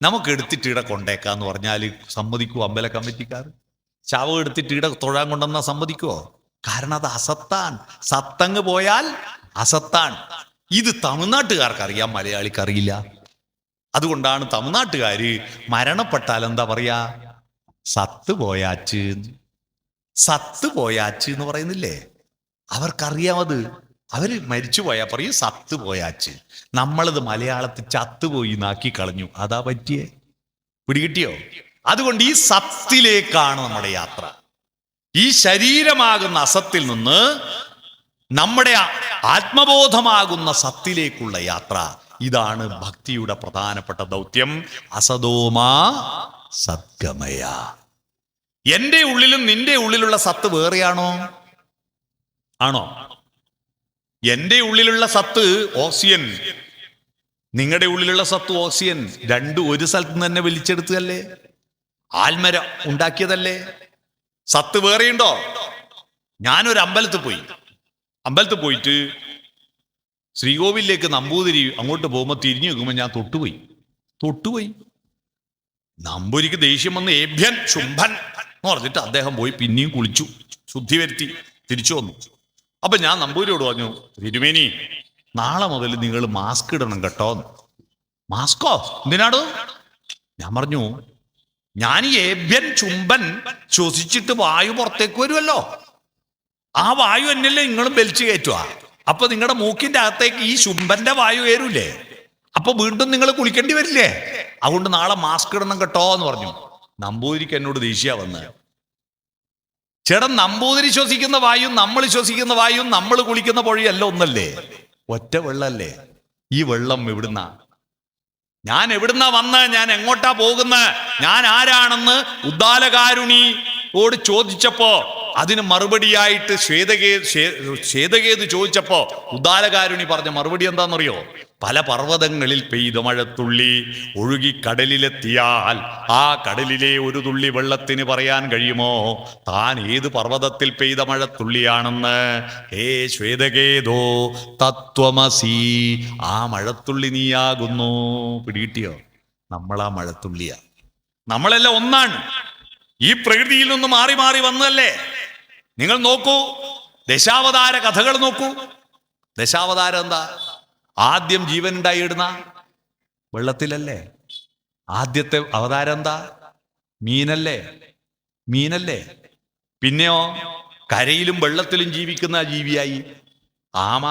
നമുക്ക് എടുത്തിട്ട് ഇവിടെ കൊണ്ടേക്കാന്ന് പറഞ്ഞാൽ സമ്മതിക്കുവോ അമ്പല കമ്മിറ്റിക്കാർ? ശവം എടുത്തിട്ട് ഇവിടെ തൊഴാൻ കൊണ്ടുവന്നാ സമ്മതിക്കുവോ? കാരണം അത് അസത്താൻ. സത്തങ്ങ് പോയാൽ അസത്താൻ. ഇത് തമിഴ്നാട്ടുകാർക്കറിയാം, മലയാളിക്കറിയില്ല. അതുകൊണ്ടാണ് തമിഴ്നാട്ടുകാര് മരണപ്പെട്ടാൽ എന്താ പറയാ? സത്ത് പോയാച്ച് എന്ന് പറയുന്നില്ലേ? അവർക്കറിയാമത്. അവര് മരിച്ചു പോയാ പറയും സത്ത് പോയാച്ച്. നമ്മളത് മലയാളത്തിൽ ചത്തുപോയി നാക്കി കളഞ്ഞു. അതാ പറ്റിയേ. പിടികിട്ടിയോ? അതുകൊണ്ട് ഈ സത്തിലേക്കാണ് നമ്മുടെ യാത്ര. ഈ ശരീരമാകുന്ന അസത്തിൽ നിന്ന് നമ്മുടെ ആത്മബോധമാകുന്ന സത്തിലേക്കുള്ള യാത്ര. ഇതാണ് ഭക്തിയുടെ പ്രധാനപ്പെട്ട ദൗത്യം. അസതോമാ സദ്ഗമയ. എന്റെ ഉള്ളിലും നിന്റെ ഉള്ളിലുള്ള സത്ത് വേറെയാണോ? ആണോ? എന്റെ ഉള്ളിലുള്ള സത്ത് ഓക്സിജൻ, നിങ്ങളുടെ ഉള്ളിലുള്ള സത്ത് ഓക്സിജൻ, രണ്ടും ഒരു സ്ഥലത്ത് നിന്ന് തന്നെ വലിച്ചെടുത്തല്ലേ? ആൽമര ഉണ്ടാക്കിയതല്ലേ? സത്ത് വേറെയുണ്ടോ? ഞാനൊരു അമ്പലത്തിൽ പോയിട്ട് ശ്രീകോവിലേക്ക് നമ്പൂതിരി അങ്ങോട്ട് പോകുമ്പോൾ തിരിഞ്ഞു നോക്കുമ്പോൾ ഞാൻ തൊട്ടുപോയി. നമ്പൂതിരിക്ക് ദേഷ്യം വന്ന് ഏഭ്യൻ ശുംഭൻ എന്ന് പറഞ്ഞിട്ട് അദ്ദേഹം പോയി പിന്നെയും കുളിച്ചു, ശുദ്ധി വരുത്തി തിരിച്ചു വന്നു. അപ്പൊ ഞാൻ നമ്പൂതിരിയോട് പറഞ്ഞു, തിരുമേനി നാളെ മുതൽ നിങ്ങൾ മാസ്ക് ഇടണം കേട്ടോ. മാസ്കോ? എന്തിനാടോ? ഞാൻ പറഞ്ഞു, ഞാൻ ഈ ഏഭ്യൻ ചുംബൻ ശ്വസിച്ചിട്ട് വായു പുറത്തേക്ക് വരുമല്ലോ, ആ വായു എന്നല്ലേ നിങ്ങളും വലിച്ചു കയറ്റുക. അപ്പൊ നിങ്ങളുടെ മൂക്കിന്റെ അകത്തേക്ക് ഈ ശുംബന്റെ വായു കയറൂലേ, അപ്പൊ വീണ്ടും നിങ്ങൾ കുളിക്കേണ്ടി വരില്ലേ? അതുകൊണ്ട് നാളെ മാസ്ക് ഇടണം കേട്ടോ എന്ന് പറഞ്ഞു. നമ്പൂതിരിക്ക് എന്നോട് ദേഷ്യ വന്ന്, ചേട്ടൻ നമ്പൂതിരി ശ്വസിക്കുന്ന വായും നമ്മൾ ശ്വസിക്കുന്ന വായും നമ്മൾ കുളിക്കുന്ന പുഴയല്ല ഒന്നല്ലേ, ഒറ്റ വെള്ളല്ലേ. ഈ വെള്ളം എവിടുന്നാ? ഞാൻ എവിടുന്നാ വന്ന്, ഞാൻ എങ്ങോട്ടാ പോകുന്ന, ഞാൻ ആരാണെന്ന് ഉദ്ദാലകാരുണിയോട് ചോദിച്ചപ്പോ അതിന് മറുപടിയായിട്ട് ശ്വേതകേതു ചോദിച്ചപ്പോ ഉദ്ദാലകാരുണി പറഞ്ഞ മറുപടി എന്താണെന്നറിയോ? പല പർവ്വതങ്ങളിൽ പെയ്ത മഴത്തുള്ളി ഒഴുകി കടലിലെത്തിയാൽ ആ കടലിലെ ഒരു തുള്ളി വെള്ളത്തിന് പറയാൻ കഴിയുമോ താൻ ഏത് പർവ്വതത്തിൽ പെയ്ത മഴത്തുള്ളിയാണെന്ന്? ഹേ ശ്വേതകേതോ തത്വമസി, ആ മഴത്തുള്ളി നീയാകുന്നു. പിടികിട്ടിയോ? നമ്മളാ മഴത്തുള്ളിയാ. നമ്മളെല്ലാം ഒന്നാണ്. ഈ പ്രകൃതിയിൽ നിന്ന് മാറി മാറി വന്നതല്ലേ. നിങ്ങൾ നോക്കൂ, ദശാവതാര കഥകൾ നോക്കൂ. ദശാവതാരം എന്താ? ആദ്യം ജീവൻ ഉണ്ടായിടുന്ന വെള്ളത്തിലല്ലേ. ആദ്യത്തെ അവതാരം എന്താ? മീനല്ലേ. പിന്നെയോ കരയിലും വെള്ളത്തിലും ജീവിക്കുന്ന ജീവിയായി ആമ.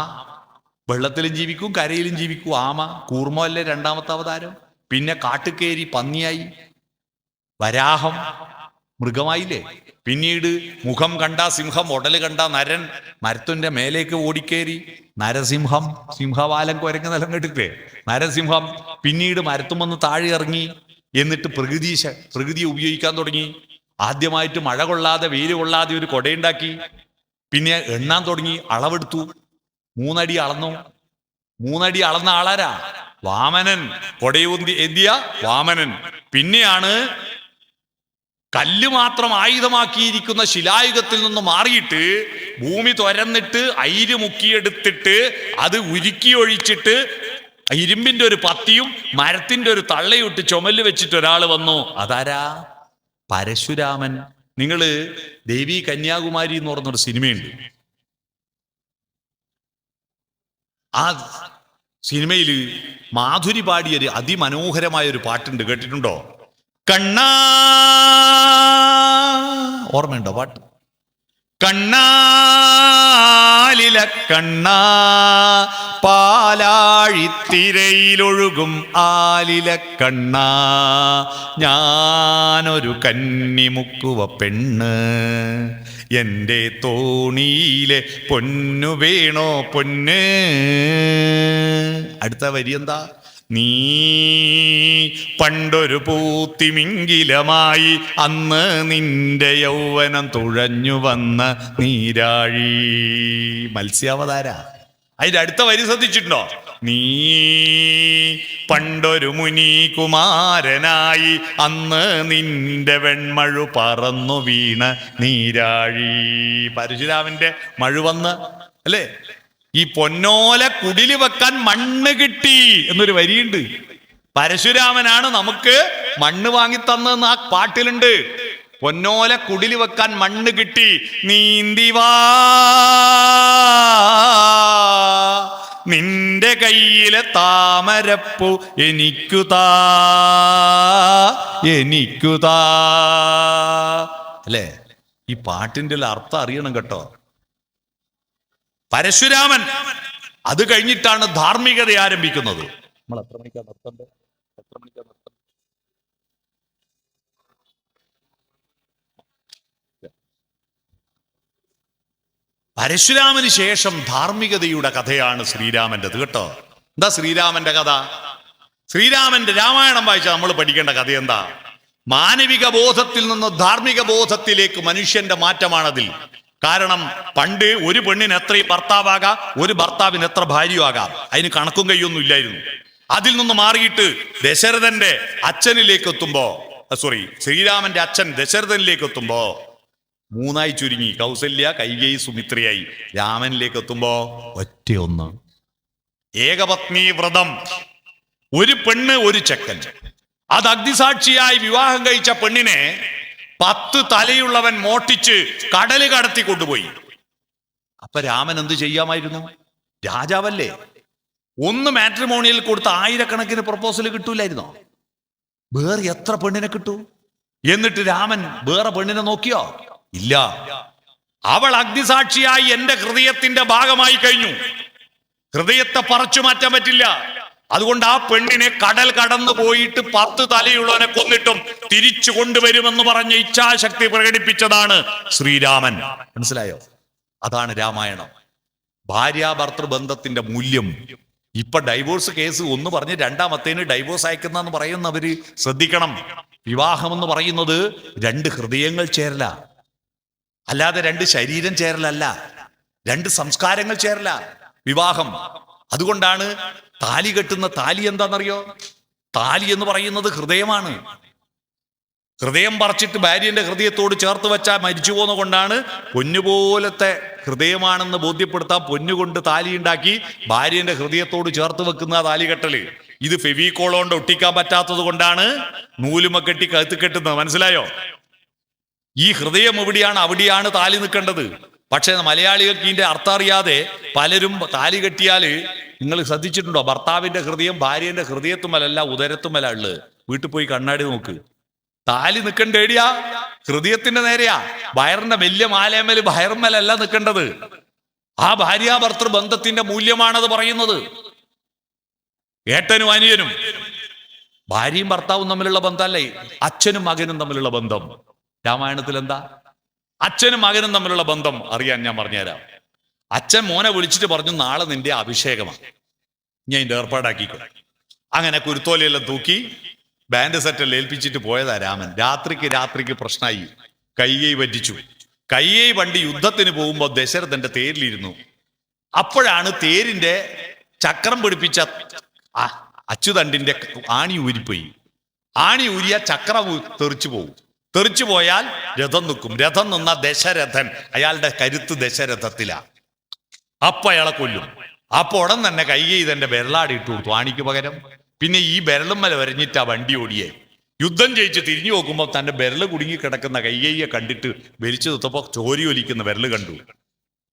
വെള്ളത്തിലും ജീവിക്കും കരയിലും ജീവിക്കും ആമ. കൂർമ്മ അല്ലേ രണ്ടാമത്തെ അവതാരം. പിന്നെ കാട്ടുകേരി പന്നിയായി. വരാഹം മൃഗമായില്ലേ. പിന്നീട് മുഖം കണ്ട സിംഹം, ഉടല് കണ്ട നരൻ, മരത്തിന്റെ മേലേക്ക് ഓടിക്കേറി നരസിംഹം. സിംഹവാലം കുരങ്ങ് നിലം കെട്ടില്ലേ, നരസിംഹം. പിന്നീട് മരത്തും വന്ന് താഴെ ഇറങ്ങി, എന്നിട്ട് പ്രകൃതിയെ ഉപയോഗിക്കാൻ തുടങ്ങി. ആദ്യമായിട്ട് മഴ കൊള്ളാതെ വെയിൽ കൊള്ളാതെ ഒരു കൊടയുണ്ടാക്കി. പിന്നെ എണ്ണാൻ തുടങ്ങി, അളവെടുത്തു. 3 അടി അളന്നു. 3 അടി അളന്ന ആളാരാ? വാമനൻ. കൊടയൂന്തി എന്തിയ വാമനൻ. പിന്നെയാണ് കല്ല് മാത്രം ആയുധമാക്കിയിരിക്കുന്ന ശിലായുഗത്തിൽ നിന്ന് മാറിയിട്ട് ഭൂമി തുരന്നിട്ട് അയിര് മുക്കിയെടുത്തിട്ട് അത് ഉരുക്കി ഒഴിച്ചിട്ട് ഇരുമ്പിന്റെ ഒരു പത്തിയും മരത്തിന്റെ ഒരു തള്ളയിട്ട് ചുമല് വെച്ചിട്ട് ഒരാൾ വന്നു. അതാരാ? പരശുരാമൻ. നിങ്ങള് ദേവി കന്യാകുമാരി എന്ന് പറഞ്ഞൊരു സിനിമയുണ്ട്. ആ സിനിമയിൽ മാധുരി പാടിയൊരു അതിമനോഹരമായ ഒരു പാട്ടുണ്ട്, കേട്ടിട്ടുണ്ടോ? കണ്ണാ, ഓർമ്മയുണ്ടോ പാട്ട്? കണ്ണാലില കണ്ണാ, പാലാഴിത്തിരയിലൊഴുകും ആലില കണ്ണാ, ഞാനൊരു കന്നിമുക്കുവ പെണ്ണ്, എൻ്റെ തോണിയിലെ പൊന്നു വേണോ പൊന്ന്. അടുത്ത വരി എന്താ? നീ പണ്ടൊരു പൂത്തിമിങ്കിലമായി അന്ന് നിന്റെ യൗവനം തുഴഞ്ഞു വന്ന നീരാഴി. മത്സ്യാവതാര. അതിന്റെ അടുത്ത വരി ശ്രദ്ധിച്ചിട്ടുണ്ടോ? നീ പണ്ടൊരു മുനികുമാരനായി അന്ന് നിന്റെ വെൺമഴു പറന്നു വീണ നീരാഴി. പരശുരാമന്റെ മഴു വന്ന് അല്ലേ. ഈ പൊന്നോല കുടില് വെക്കാൻ മണ്ണ് കിട്ടി എന്നൊരു വരിയുണ്ട്. പരശുരാമനാണ് നമുക്ക് മണ്ണ് വാങ്ങിത്തന്നെന്ന് ആ പാട്ടിലുണ്ട്. പൊന്നോല കുടില് വെക്കാൻ മണ്ണ് കിട്ടി, നീന്തിവാ നിന്റെ കയ്യിലെ താമരപ്പൂ എനിക്കുതാ അല്ലേ. ഈ പാട്ടിന്റെ അർത്ഥം അറിയണം കേട്ടോ. പരശുരാമൻ. അത് കഴിഞ്ഞിട്ടാണ് ധാർമ്മികത ആരംഭിക്കുന്നത്. നമ്മൾ എത്ര മണിക്കാ നിർത്തണ്ടേ? പരശുരാമന് ശേഷം ധാർമ്മികതയുടെ കഥയാണ് ശ്രീരാമൻ്റെത് കേട്ടോ. എന്താ ശ്രീരാമന്റെ കഥ? ശ്രീരാമന്റെ രാമായണം വായിച്ചാൽ നമ്മൾ പഠിക്കേണ്ട കഥ എന്താ? മാനവിക ബോധത്തിൽ നിന്ന് ധാർമ്മിക ബോധത്തിലേക്ക് മനുഷ്യന്റെ മാറ്റമാണതിൽ. കാരണം പണ്ട് ഒരു പെണ്ണിന് എത്ര ഭർത്താവാകാം, ഒരു ഭർത്താവിന് എത്ര ഭാര്യയാകാം, അതിന് കണക്കും കയ്യൊന്നും ഇല്ലായിരുന്നു. അതിൽ നിന്ന് മാറിയിട്ട് ദശരഥന്റെ അച്ഛനിലേക്ക് എത്തുമ്പോ ശ്രീരാമന്റെ അച്ഛൻ ദശരഥനിലേക്ക് എത്തുമ്പോ മൂന്നായി ചുരുങ്ങി. കൗസല്യ, കൈകേയി, സുമിത്രയായി. രാമനിലേക്ക് എത്തുമ്പോ ഒറ്റയൊന്ന്. ഏകപത്നി വ്രതം. ഒരു പെണ്ണ് ഒരു ചെക്കൻ. അത് അഗ്നിസാക്ഷിയായി വിവാഹം കഴിച്ച പെണ്ണിനെ 10 തലയുള്ളവൻ മോട്ടിച്ച് കടല് കടത്തി കൊണ്ടുപോയി. അപ്പൊ രാമൻ എന്ത് ചെയ്യാമായിരുന്നു? രാജാവല്ലേ. ഒന്ന് മാട്രിമോണിയൽ കൊടുത്ത 1000കണക്കിന് പ്രപ്പോസൽ കിട്ടൂലായിരുന്നോ? വേറെ എത്ര പെണ്ണിനെ കിട്ടൂ? എന്നിട്ട് രാമൻ വേറെ പെണ്ണിനെ നോക്കിയോ? ഇല്ല. അവൾ അഗ്നിസാക്ഷിയായി എന്റെ ഹൃദയത്തിന്റെ ഭാഗമായി കഴിഞ്ഞു. ഹൃദയത്തെ പറിച്ചു മാറ്റാൻ പറ്റില്ല. അതുകൊണ്ട് ആ പെണ്ണിനെ കടൽ കടന്നു പോയിട്ട് 10 തലയുള്ളവനെ കൊന്നിട്ടും തിരിച്ചു കൊണ്ടുവരുമെന്ന് പറഞ്ഞ ഇച്ഛാശക്തി പ്രകടിപ്പിച്ചതാണ് ശ്രീരാമൻ. മനസ്സിലായോ? അതാണ് രാമായണം. ഭാര്യാഭർത്തൃ ബന്ധത്തിന്റെ മൂല്യം. ഇപ്പൊ ഡൈവോഴ്സ് കേസ് ഒന്ന് പറഞ്ഞ് രണ്ടാമത്തേന് ഡൈവോഴ്സ് അയക്കുന്നെന്ന് പറയുന്നവര് ശ്രദ്ധിക്കണം. വിവാഹം എന്ന് പറയുന്നത് 2 ഹൃദയങ്ങൾ ചേരല, അല്ലാതെ 2 ശരീരം ചേരലല്ല, 2 സംസ്കാരങ്ങൾ ചേരല വിവാഹം. അതുകൊണ്ടാണ് താലി കെട്ടുന്ന താലി എന്താണെന്നറിയോ? താലി എന്ന് പറയുന്നത് ഹൃദയമാണ്. ഹൃദയം പറിച്ചിട്ട് ഭാര്യന്റെ ഹൃദയത്തോട് ചേർത്ത് വെച്ചാൽ മരിച്ചു പോകുന്ന കൊണ്ടാണ് പൊന്നുപോലത്തെ ഹൃദയമാണെന്ന് ബോധ്യപ്പെടുത്താൻ പൊന്നുകൊണ്ട് താലി ഉണ്ടാക്കി ഭാര്യന്റെ ഹൃദയത്തോട് ചേർത്ത് വെക്കുന്ന താലി കെട്ടല്. ഇത് ഫെവിക്കോൾ കൊണ്ട് ഒട്ടിക്കാൻ പറ്റാത്തത് കൊണ്ടാണ് നൂലുമ കെട്ടി കഴുത്ത് കെട്ടുന്നത്. മനസ്സിലായോ? ഈ ഹൃദയം എവിടെയാണ് അവിടെയാണ് താലി നിൽക്കേണ്ടത്. പക്ഷെ മലയാളികൾക്ക് ഇതിന്റെ അർത്ഥം അറിയാതെ പലരും താലി കെട്ടിയാല്, നിങ്ങൾ ശ്രദ്ധിച്ചിട്ടുണ്ടോ? ഭർത്താവിന്റെ ഹൃദയം ഭാര്യന്റെ ഹൃദയത്തുമല്ല ഉദരത്തുമല്ല ഉള്ളത്. വീട്ടിൽ പോയി കണ്ണാടി നോക്ക്. താലി നിൽക്കേണ്ട എടിയാ? ഹൃദയത്തിന്റെ നേരെയാ. വയറിന്റെ വലിയ മാലേമേല് വയറുമേലല്ല നിൽക്കേണ്ടത്. ആ ഭാര്യാഭർത്തൃ ബന്ധത്തിന്റെ മൂല്യമാണത് പറയുന്നത്. ഏട്ടനും അനിയനും, ഭാര്യയും ഭർത്താവും തമ്മിലുള്ള ബന്ധമല്ലേ അച്ഛനും മകനും തമ്മിലുള്ള ബന്ധം. രാമായണത്തിൽ എന്താ? അച്ഛനും മകനും തമ്മിലുള്ള ബന്ധം അറിയാൻ ഞാൻ പറഞ്ഞുതരാം. അച്ഛൻ മോനെ വിളിച്ചിട്ട് പറഞ്ഞു, നാളെ നിന്റെ അഭിഷേകമാണ്, ഞാൻ ഇതിന്റെ ഏർപ്പാടാക്കിക്കോ. അങ്ങനെ കുരുത്തോലയെല്ലാം തൂക്കി ബാൻഡ് സെറ്റെല്ലാം ഏൽപ്പിച്ചിട്ട് പോയതാ രാമൻ. രാത്രിക്ക് പ്രശ്നമായി. കൈകേയി പറ്റിച്ചു. കൈകേയി പണ്ട് യുദ്ധത്തിന് പോകുമ്പോൾ ദശരഥന്റെ തേരിലിരുന്നു. അപ്പോഴാണ് തേരിന്റെ ചക്രം പിടിപ്പിച്ച അച്ചുതണ്ടിന്റെ ആണി ഊരിപ്പോയി. ആണി ഊരിയ ചക്രം തെറിച്ചു പോകും. തെറിച്ചു പോയാൽ രഥം നിൽക്കും. രഥം നിന്ന ദശരഥൻ, അയാളുടെ കരുത്ത് ദശരഥത്തിലാ. അപ്പൊ അയാളെ കൊല്ലും. അപ്പൊ ഉടൻ തന്നെ കൈകേയി തന്റെ വിരലാടി ഇട്ടു കൊടുത്തു ആണിക്ക് പകരം. പിന്നെ ഈ വിരലുമ്മല വരഞ്ഞിട്ടാ വണ്ടി ഓടിയേ. യുദ്ധം ജയിച്ച് തിരിഞ്ഞു നോക്കുമ്പോൾ തന്റെ വിരല് കുടുങ്ങി കിടക്കുന്ന കൈകേയിയെ കണ്ടിട്ട് വലിച്ചു നിർത്തപ്പോ ചോരി ഒലിക്കുന്ന വിരല് കണ്ടു.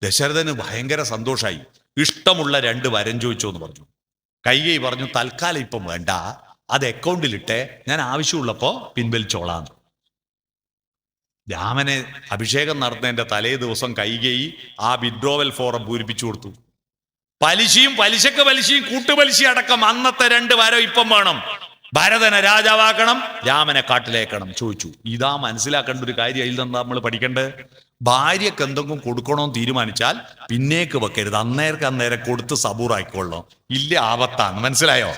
ദശരഥന് ഭയങ്കര സന്തോഷായി. ഇഷ്ടമുള്ള 2 വരം ചോദിച്ചോ എന്ന് പറഞ്ഞു. കൈകേയി പറഞ്ഞു, തൽക്കാലം ഇപ്പം വേണ്ട, അത് അക്കൗണ്ടിലിട്ടെ, ഞാൻ ആവശ്യമുള്ളപ്പോ പിൻവലിച്ചോളാന്ന്. രാമനെ അഭിഷേകം നടത്തുന്നതിന്റെ തലേ ദിവസം കൈകേയി ആ വിഡ്രോവൽ ഫോറം പൂരിപ്പിച്ചു കൊടുത്തു. പലിശയും പലിശയും കൂട്ടുപലിശ അടക്കം അന്നത്തെ 2 വരം ഇപ്പം വേണം. ഭരതനെ രാജാവാക്കണം, രാമനെ കാട്ടിലേക്കണം ചോദിച്ചു. ഇതാ മനസ്സിലാക്കേണ്ട ഒരു കാര്യം. അതിൽ നിന്ന് നമ്മൾ പഠിക്കേണ്ടത്, ഭാര്യക്ക് എന്തെങ്കിലും കൊടുക്കണമെന്ന് തീരുമാനിച്ചാൽ പിന്നേക്ക് വെക്കരുത്. അന്നേരം കൊടുത്ത് സബൂറായിക്കൊള്ളണം. ഇല്ല, ആപത്താണ്. മനസ്സിലായോ?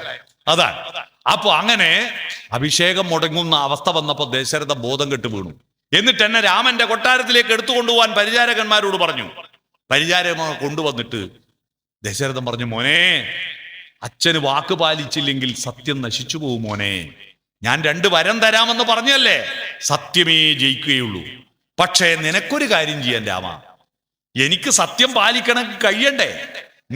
അതാണ്. അപ്പൊ അങ്ങനെ അഭിഷേകം മുടങ്ങുന്ന അവസ്ഥ വന്നപ്പോ ദശരഥ ബോധം കെട്ട് വീണു. എന്നിട്ട് എന്നെ രാമന്റെ കൊട്ടാരത്തിലേക്ക് എടുത്തുകൊണ്ടുപോകാൻ പരിചാരകന്മാരോട് പറഞ്ഞു. പരിചാരകന്മാർ കൊണ്ടുവന്നിട്ട് ദശരഥൻ പറഞ്ഞു, മോനെ, അച്ഛന് വാക്ക് പാലിച്ചില്ലെങ്കിൽ സത്യം നശിച്ചു പോകും മോനെ. ഞാൻ 2 വരം തരാമെന്ന് പറഞ്ഞല്ലേ, സത്യമേ ജയിക്കുകയുള്ളൂ. പക്ഷേ നിനക്കൊരു കാര്യം ചെയ്യാൻ രാമ, എനിക്ക് സത്യം പാലിക്കണം കഴിയണ്ടേ?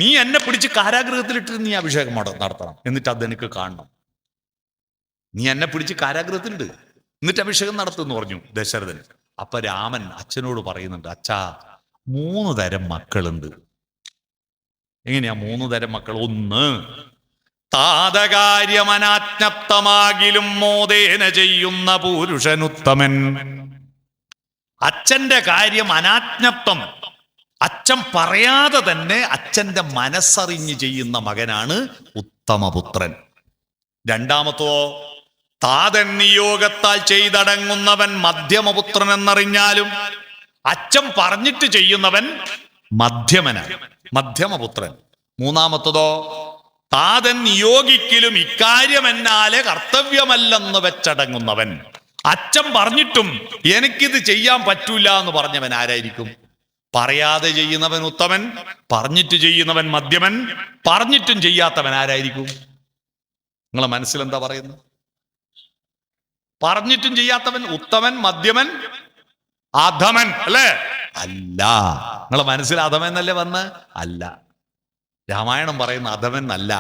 നീ എന്നെ പിടിച്ച് കാരാഗൃഹത്തിലിട്ട് നീ അഭിഷേകം നടത്തണം. എന്നിട്ട് അതെനിക്ക് കാണണം. നീ എന്നെ പിടിച്ച് കാരാഗൃഹത്തിലിട്ട് എന്നിട്ട് അഭിഷേകം നടത്തുമെന്ന് പറഞ്ഞു ദശരഥൻ. അപ്പൊ രാമൻ അച്ഛനോട് പറയുന്നുണ്ട്, അച്ഛാ, 3 തരം മക്കളുണ്ട്. എങ്ങനെയാ 3 തരം മക്കൾ? 1, താതകാര്യമനാജ്ഞപ്തമാകിലും മോദേന ചെയ്യുന്ന പുരുഷനുത്തമൻ. അച്ഛന്റെ കാര്യം അനാജ്ഞപ്തം, അച്ഛൻ പറയാതെ തന്നെ അച്ഛന്റെ മനസ്സറിഞ്ഞ് ചെയ്യുന്ന മകനാണ് ഉത്തമപുത്രൻ. 2, താതൻ നിയോഗത്താൽ ചെയ്തടങ്ങുന്നവൻ മധ്യമപുത്രൻ എന്നറിഞ്ഞാലും അച്ഛൻ പറഞ്ഞിട്ട് ചെയ്യുന്നവൻ മധ്യമപുത്രൻ. 3, താതൻ നിയോഗിക്കലും ഇക്കാര്യം എന്നാലെ കർത്തവ്യമല്ലെന്ന് വെച്ചടങ്ങുന്നവൻ. അച്ഛൻ പറഞ്ഞിട്ടും എനിക്കിത് ചെയ്യാൻ പറ്റൂല എന്ന് പറഞ്ഞവൻ ആരായിരിക്കും? പറയാതെ ചെയ്യുന്നവൻ ഉത്തമൻ, പറഞ്ഞിട്ട് ചെയ്യുന്നവൻ മധ്യമൻ, പറഞ്ഞിട്ടും ചെയ്യാത്തവൻ ആരായിരിക്കും? നിങ്ങളെ മനസ്സിലെന്താ പറയുന്നത്? പറഞ്ഞിട്ടും ചെയ്യാത്തവൻ, ഉത്തമൻ, മധ്യമൻ, അധമൻ അല്ലേ? അല്ല. നിങ്ങളെ മനസ്സിൽ അധമൻ എന്നല്ലേ വന്ന്? അല്ല. രാമായണം പറയുന്ന അധമൻ അല്ല.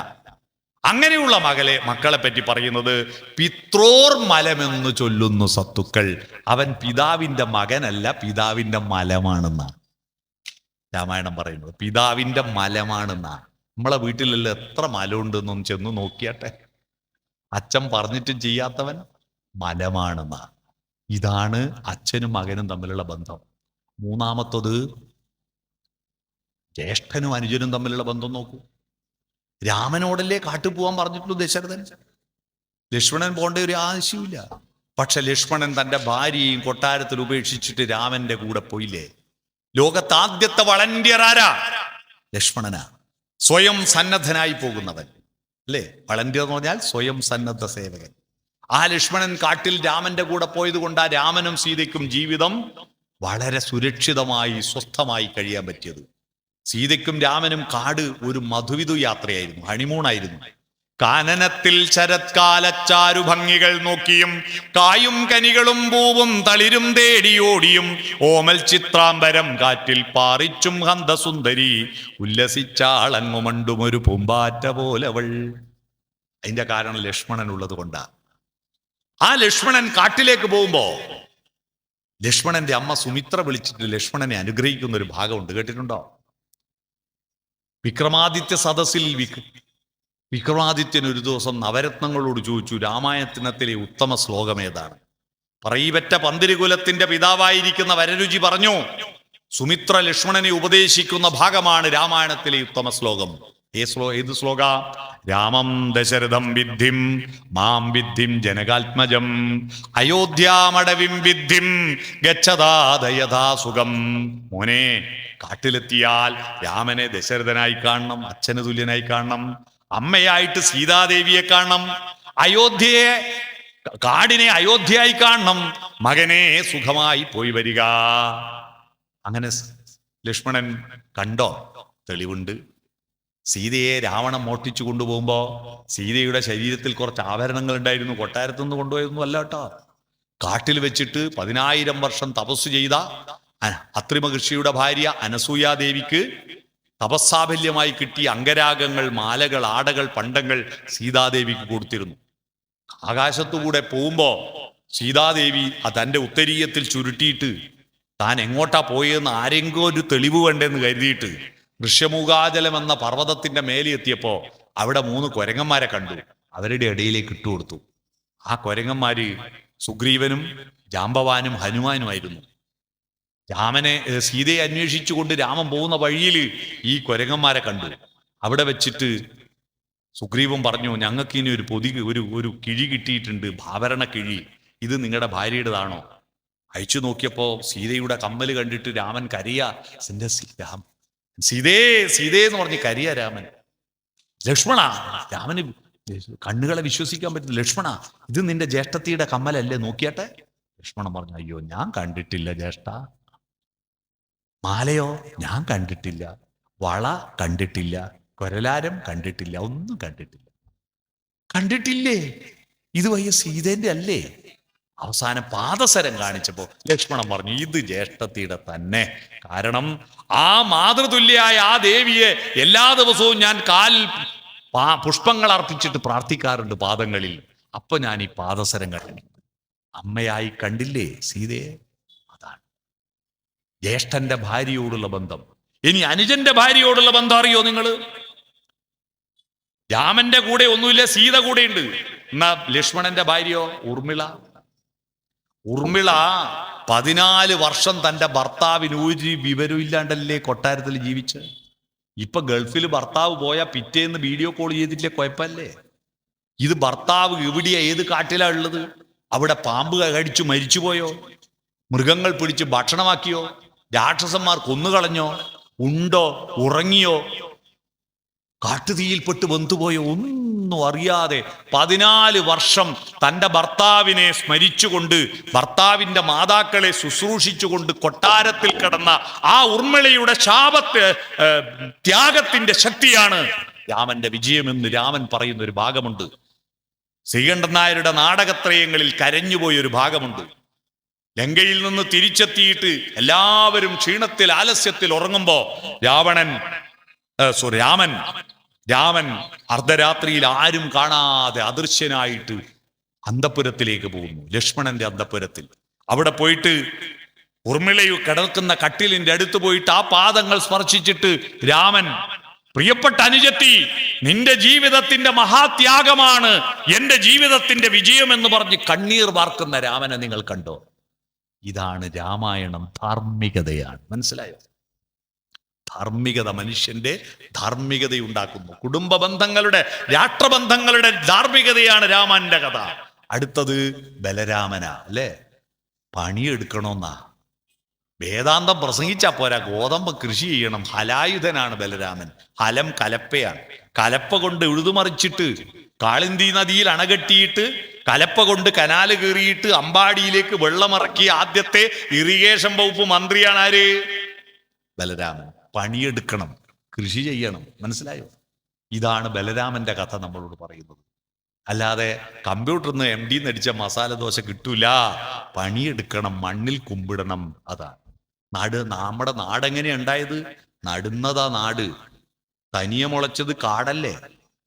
അങ്ങനെയുള്ള മക്കളെ പറ്റി പറയുന്നത് പിത്രോർ മലമെന്ന് ചൊല്ലുന്നു സത്തുക്കൾ. അവൻ പിതാവിന്റെ മകനല്ല, പിതാവിന്റെ മലമാണെന്നാണ് രാമായണം പറയുന്നത്. പിതാവിന്റെ മലമാണെന്നാണ്. നമ്മളെ വീട്ടിലെല്ലാം എത്ര മലമുണ്ടെന്നൊന്ന് ചെന്ന് നോക്കിയാട്ടെ. അച്ഛൻ പറഞ്ഞിട്ടും ചെയ്യാത്തവൻ മലമാണെന്നാണ്. ഇതാണ് അച്ഛനും മകനും തമ്മിലുള്ള ബന്ധം. മൂന്നാമത്തത് ജ്യേഷ്ഠനും അനുജനും തമ്മിലുള്ള ബന്ധം നോക്കൂ. രാമനോടല്ലേ കാട്ടു പോവാൻ പറഞ്ഞിട്ടുള്ളൂ ദശരഥൻ. ലക്ഷ്മണൻ പോകേണ്ട ഒരു ആവശ്യമില്ല. പക്ഷെ ലക്ഷ്മണൻ തന്റെ ഭാര്യയെയും കൊട്ടാരത്തിൽ ഉപേക്ഷിച്ചിട്ട് രാമന്റെ കൂടെ പോയില്ലേ? ലോകത്താദ്യത്തെ വളണ്ടിയർ ആരാ? ലക്ഷ്മണനാ. സ്വയം സന്നദ്ധനായി പോകുന്നവൻ അല്ലേ? വളണ്ടിയർ എന്ന് പറഞ്ഞാൽ സ്വയം സന്നദ്ധ സേവകൻ. ആ ലക്ഷ്മണൻ കാട്ടിൽ രാമന്റെ കൂടെ പോയത് കൊണ്ട് ആ രാമനും സീതയ്ക്കും ജീവിതം വളരെ സുരക്ഷിതമായി സ്വസ്ഥമായി കഴിയാൻ പറ്റിയത്. സീതയ്ക്കും രാമനും കാട് ഒരു മധുവിധു യാത്രയായിരുന്നു, ഹണിമൂണായിരുന്നു. കാനനത്തിൽ ശരത്കാലച്ചാരു ഭംഗികൾ നോക്കിയും കായും കനികളും പൂവും തളിരും തേടിയോടിയും ഓമൽ ചിത്രാംബരം കാറ്റിൽ പാറിച്ചും ഹന്തസുന്ദരി ഉല്ലസിച്ചാളങ്ങുമണ്ടും ഒരു പൂമ്പാറ്റ പോലവൾ. അതിന്റെ കാരണം ലക്ഷ്മണൻ ഉള്ളത് കൊണ്ടാ. ആ ലക്ഷ്മണൻ കാട്ടിലേക്ക് പോകുമ്പോ ലക്ഷ്മണന്റെ അമ്മ സുമിത്ര വിളിച്ചിട്ട് ലക്ഷ്മണനെ അനുഗ്രഹിക്കുന്ന ഒരു ഭാഗമുണ്ട്, കേട്ടിട്ടുണ്ടോ? വിക്രമാദിത്യ സദസ്സിൽ വിക്രമാദിത്യൻ ഒരു ദിവസം നവരത്നങ്ങളോട് ചോദിച്ചു, രാമായണത്തിലെ ഉത്തമ ശ്ലോകം ഏതാണ്? പറയിപെറ്റ പന്തിരുകുലത്തിന്റെ പിതാവായിരിക്കുന്ന വരരുചി പറഞ്ഞു, സുമിത്ര ലക്ഷ്മണനെ ഉപദേശിക്കുന്ന ഭാഗമാണ് രാമായണത്തിലെ ഉത്തമ ശ്ലോകം. ഏത് ശ്ലോക? രാമം ദശരഥം വിദ്ധിം മാം വിദ്ധിം ജനകാത്മജം അയോധ്യാമടവിം വിദ്ധിം ഗച്ഛതാദയഥാ സുഖം. മോനെ, കാട്ടിലെത്തിയാൽ രാമനെ ദശരഥനായി കാണണം, അച്ഛന് തുല്യനായി കാണണം. അമ്മയായിട്ട് സീതാദേവിയെ കാണണം. കാടിനെ അയോധ്യയായി കാണണം. മകനെ സുഖമായി പോയി വരിക. അങ്ങനെ ലക്ഷ്മണൻ കണ്ടോ? തെളിവുണ്ട്. സീതയെ രാവണൻ മോഷ്ടിച്ചു കൊണ്ടുപോകുമ്പോ സീതയുടെ ശരീരത്തിൽ കുറച്ച് ആഭരണങ്ങൾ ഉണ്ടായിരുന്നു. കൊട്ടാരത്തു നിന്ന് കൊണ്ടുപോയൊന്നും അല്ല കേട്ടോ. കാട്ടിൽ വെച്ചിട്ട് 10,000 വർഷം തപസ് ചെയ്ത അത്രി മഹർഷിയുടെ ഭാര്യ അനസൂയാദേവിക്ക് തപസ്സാഫല്യമായി കിട്ടിയ അംഗരാഗങ്ങൾ, മാലകൾ, ആടകൾ, പണ്ടങ്ങൾ സീതാദേവിക്ക് കൊടുത്തിരുന്നു. ആകാശത്തുകൂടെ പോകുമ്പോ സീതാദേവി തന്റെ ഉത്തരീയത്തിൽ ചുരുട്ടിയിട്ട് താൻ എങ്ങോട്ടാ പോയെന്ന് ആരെങ്കിലും ഒരു തെളിവ് വേണ്ടെന്ന് കരുതിയിട്ട് ഋഷ്യമൂകാചലം എന്ന പർവ്വതത്തിന്റെ മേലെ എത്തിയപ്പോ അവിടെ 3 കുരങ്ങന്മാരെ കണ്ടു. അവരുടെ ഇടയിലേക്ക് ഇട്ടുകൊടുത്തു. ആ കുരങ്ങന്മാര് സുഗ്രീവനും ജാംബവാനും ഹനുമാനുമായിരുന്നു. സീതയെ അന്വേഷിച്ചുകൊണ്ട് രാമൻ പോകുന്ന വഴിയിൽ ഈ കുരങ്ങന്മാരെ കണ്ടു. അവിടെ വെച്ചിട്ട് സുഗ്രീവൻ പറഞ്ഞു, ഞങ്ങൾക്ക് ഇനി ഒരു കിഴി കിട്ടിയിട്ടുണ്ട്, ഭാവരണ കിഴി. ഇത് നിങ്ങളുടെ ഭാര്യയുടേതാണോ? അയച്ചു നോക്കിയപ്പോ സീതയുടെ കമ്മല് കണ്ടിട്ട് രാമൻ കരയാ. സീതേ സീതേ എന്ന് പറഞ്ഞ് കരയാ രാമൻ. ലക്ഷ്മണ, രാമന് കണ്ണുകളെ വിശ്വസിക്കാൻ പറ്റില്ല. ലക്ഷ്മണ, ഇത് നിന്റെ ജ്യേഷ്ഠത്തിയുടെ കമ്മലല്ലേ, നോക്കിയാട്ടെ. ലക്ഷ്മണൻ പറഞ്ഞു, അയ്യോ ഞാൻ കണ്ടിട്ടില്ല ജ്യേഷ്ഠ. മാലയോ ഞാൻ കണ്ടിട്ടില്ല, വള കണ്ടിട്ടില്ല, കൊരലാരം കണ്ടിട്ടില്ല, ഒന്നും കണ്ടിട്ടില്ല. കണ്ടിട്ടില്ലേ? ഇത് വയ്യ സീതേന്റെ അല്ലേ? അവസാനം പാദസരം കാണിച്ചപ്പോ ലക്ഷ്മണൻ പറഞ്ഞു, ഇത് ജ്യേഷ്ഠത്തിയുടെ തന്നെ. കാരണം ആ മാതൃതുല്യായ ആ ദേവിയെ എല്ലാ ദിവസവും ഞാൻ പുഷ്പങ്ങൾ അർപ്പിച്ചിട്ട് പ്രാർത്ഥിക്കാറുണ്ട് പാദങ്ങളിൽ. അപ്പൊ ഞാൻ ഈ പാദസരം കണ്ടിട്ടുണ്ട്. അമ്മയായി കണ്ടില്ലേ സീതയെ? അതാണ് ജ്യേഷ്ഠന്റെ ഭാര്യയോടുള്ള ബന്ധം. ഇനി അനുജന്റെ ഭാര്യയോടുള്ള ബന്ധം അറിയോ നിങ്ങൾ? രാമന്റെ കൂടെ ഒന്നുമില്ല, സീത കൂടെയുണ്ട്. എന്നാ ലക്ഷ്മണന്റെ ഭാര്യയോ? ഉർമിള 14 വർഷം തന്റെ ഭർത്താവിന് ഒരു വിവരവും ഇല്ലാണ്ടല്ലേ കൊട്ടാരത്തിൽ ജീവിച്ച്. ഇപ്പൊ ഗൾഫിൽ ഭർത്താവ് പോയാൽ പിറ്റേന്ന് വീഡിയോ കോൾ ചെയ്തിട്ടില്ലേ? കുഴപ്പമില്ലേ? ഇത് ഭർത്താവ് എവിടെയാ, ഏത് കാട്ടിലാ ഉള്ളത്? അവിടെ പാമ്പ് കടിച്ചു മരിച്ചുപോയോ? മൃഗങ്ങൾ പിടിച്ച് ഭക്ഷണമാക്കിയോ? രാക്ഷസന്മാർ കൊന്നുകളഞ്ഞോ? ഉണ്ടോ? ഉറങ്ങിയോ? കാട്ടുതീയിൽപ്പെട്ട് വെന്തുപോയോ? ഒന്നും അറിയാതെ 14 വർഷം തൻ്റെ ഭർത്താവിനെ സ്മരിച്ചുകൊണ്ട്, ഭർത്താവിൻ്റെ മാതാക്കളെ ശുശ്രൂഷിച്ചുകൊണ്ട് കൊട്ടാരത്തിൽ കിടന്ന ആ ഉർമിളയുടെ ത്യാഗത്തിന്റെ ശക്തിയാണ് രാമന്റെ വിജയമെന്ന് രാമൻ പറയുന്ന ഒരു ഭാഗമുണ്ട്. ശ്രീകണ്ഠൻ നായരുടെ നാടകത്രയങ്ങളിൽ കരഞ്ഞുപോയൊരു ഭാഗമുണ്ട്. ലങ്കയിൽ നിന്ന് തിരിച്ചെത്തിയിട്ട് എല്ലാവരും ക്ഷീണത്തിൽ ആലസ്യത്തിൽ ഉറങ്ങുമ്പോ രാമൻ അർദ്ധരാത്രിയിൽ ആരും കാണാതെ അദൃശ്യനായിട്ട് അന്തഃപുരത്തിലേക്ക് പോകുന്നു. ലക്ഷ്മണന്റെ അന്തഃപുരത്തിൽ അവിടെ പോയിട്ട് ഉർമിളയു കിടക്കുന്ന കട്ടിലിന്റെ അടുത്ത് പോയിട്ട് ആ പാദങ്ങൾ സ്പർശിച്ചിട്ട് രാമൻ, പ്രിയപ്പെട്ട അനുജത്തി, നിന്റെ ജീവിതത്തിന്റെ മഹാത്യാഗമാണ് എന്റെ ജീവിതത്തിന്റെ വിജയം എന്ന് പറഞ്ഞ് കണ്ണീർ വാർക്കുന്ന രാമനെ നിങ്ങൾ കണ്ടോ? ഇതാണ് രാമായണം. ധാർമ്മികതയാണ്. മനസ്സിലായോ? ധാർമ്മികത മനുഷ്യന്റെ ധാർമ്മികതയുണ്ടാക്കുന്നു. കുടുംബ ബന്ധങ്ങളുടെ, രാഷ്ട്രബന്ധങ്ങളുടെ ധാർമ്മികതയാണ് രാമന്റെ കഥ. അടുത്തത് ബലരാമനാ, അല്ലേ? പണിയെടുക്കണമെന്നാ. വേദാന്തം പ്രസംഗിച്ചാ പോരാ, ഗോതമ്പ് കൃഷി ചെയ്യണം. ഹലായുധനാണ് ബലരാമൻ. ഹലം കലപ്പയാണ്. കലപ്പ കൊണ്ട് ഉഴുതുമറിച്ചിട്ട് കാളിന്തി നദിയിൽ അണകെട്ടിയിട്ട് കലപ്പ കൊണ്ട് കനാല് കീറിയിട്ട് അമ്പാടിയിലേക്ക് വെള്ളമിറക്കിയ ആദ്യത്തെ ഇറിഗേഷൻ വകുപ്പ് മന്ത്രിയാണ് ആര്? ബലരാമൻ. പണിയെടുക്കണം, കൃഷി ചെയ്യണം. മനസ്സിലായോ? ഇതാണ് ബലരാമന്റെ കഥ നമ്മളോട് പറയുന്നത്. അല്ലാതെ കമ്പ്യൂട്ടറിൽ നിന്ന് MD അടിച്ച മസാല ദോശ കിട്ടൂല. പണിയെടുക്കണം, മണ്ണിൽ കുമ്പിടണം. അതാണ് നമ്മുടെ നാടെങ്ങനെ ഉണ്ടായത്? നടുന്നതാ നാട്. തനിയെ മുളച്ചത് കാടല്ലേ?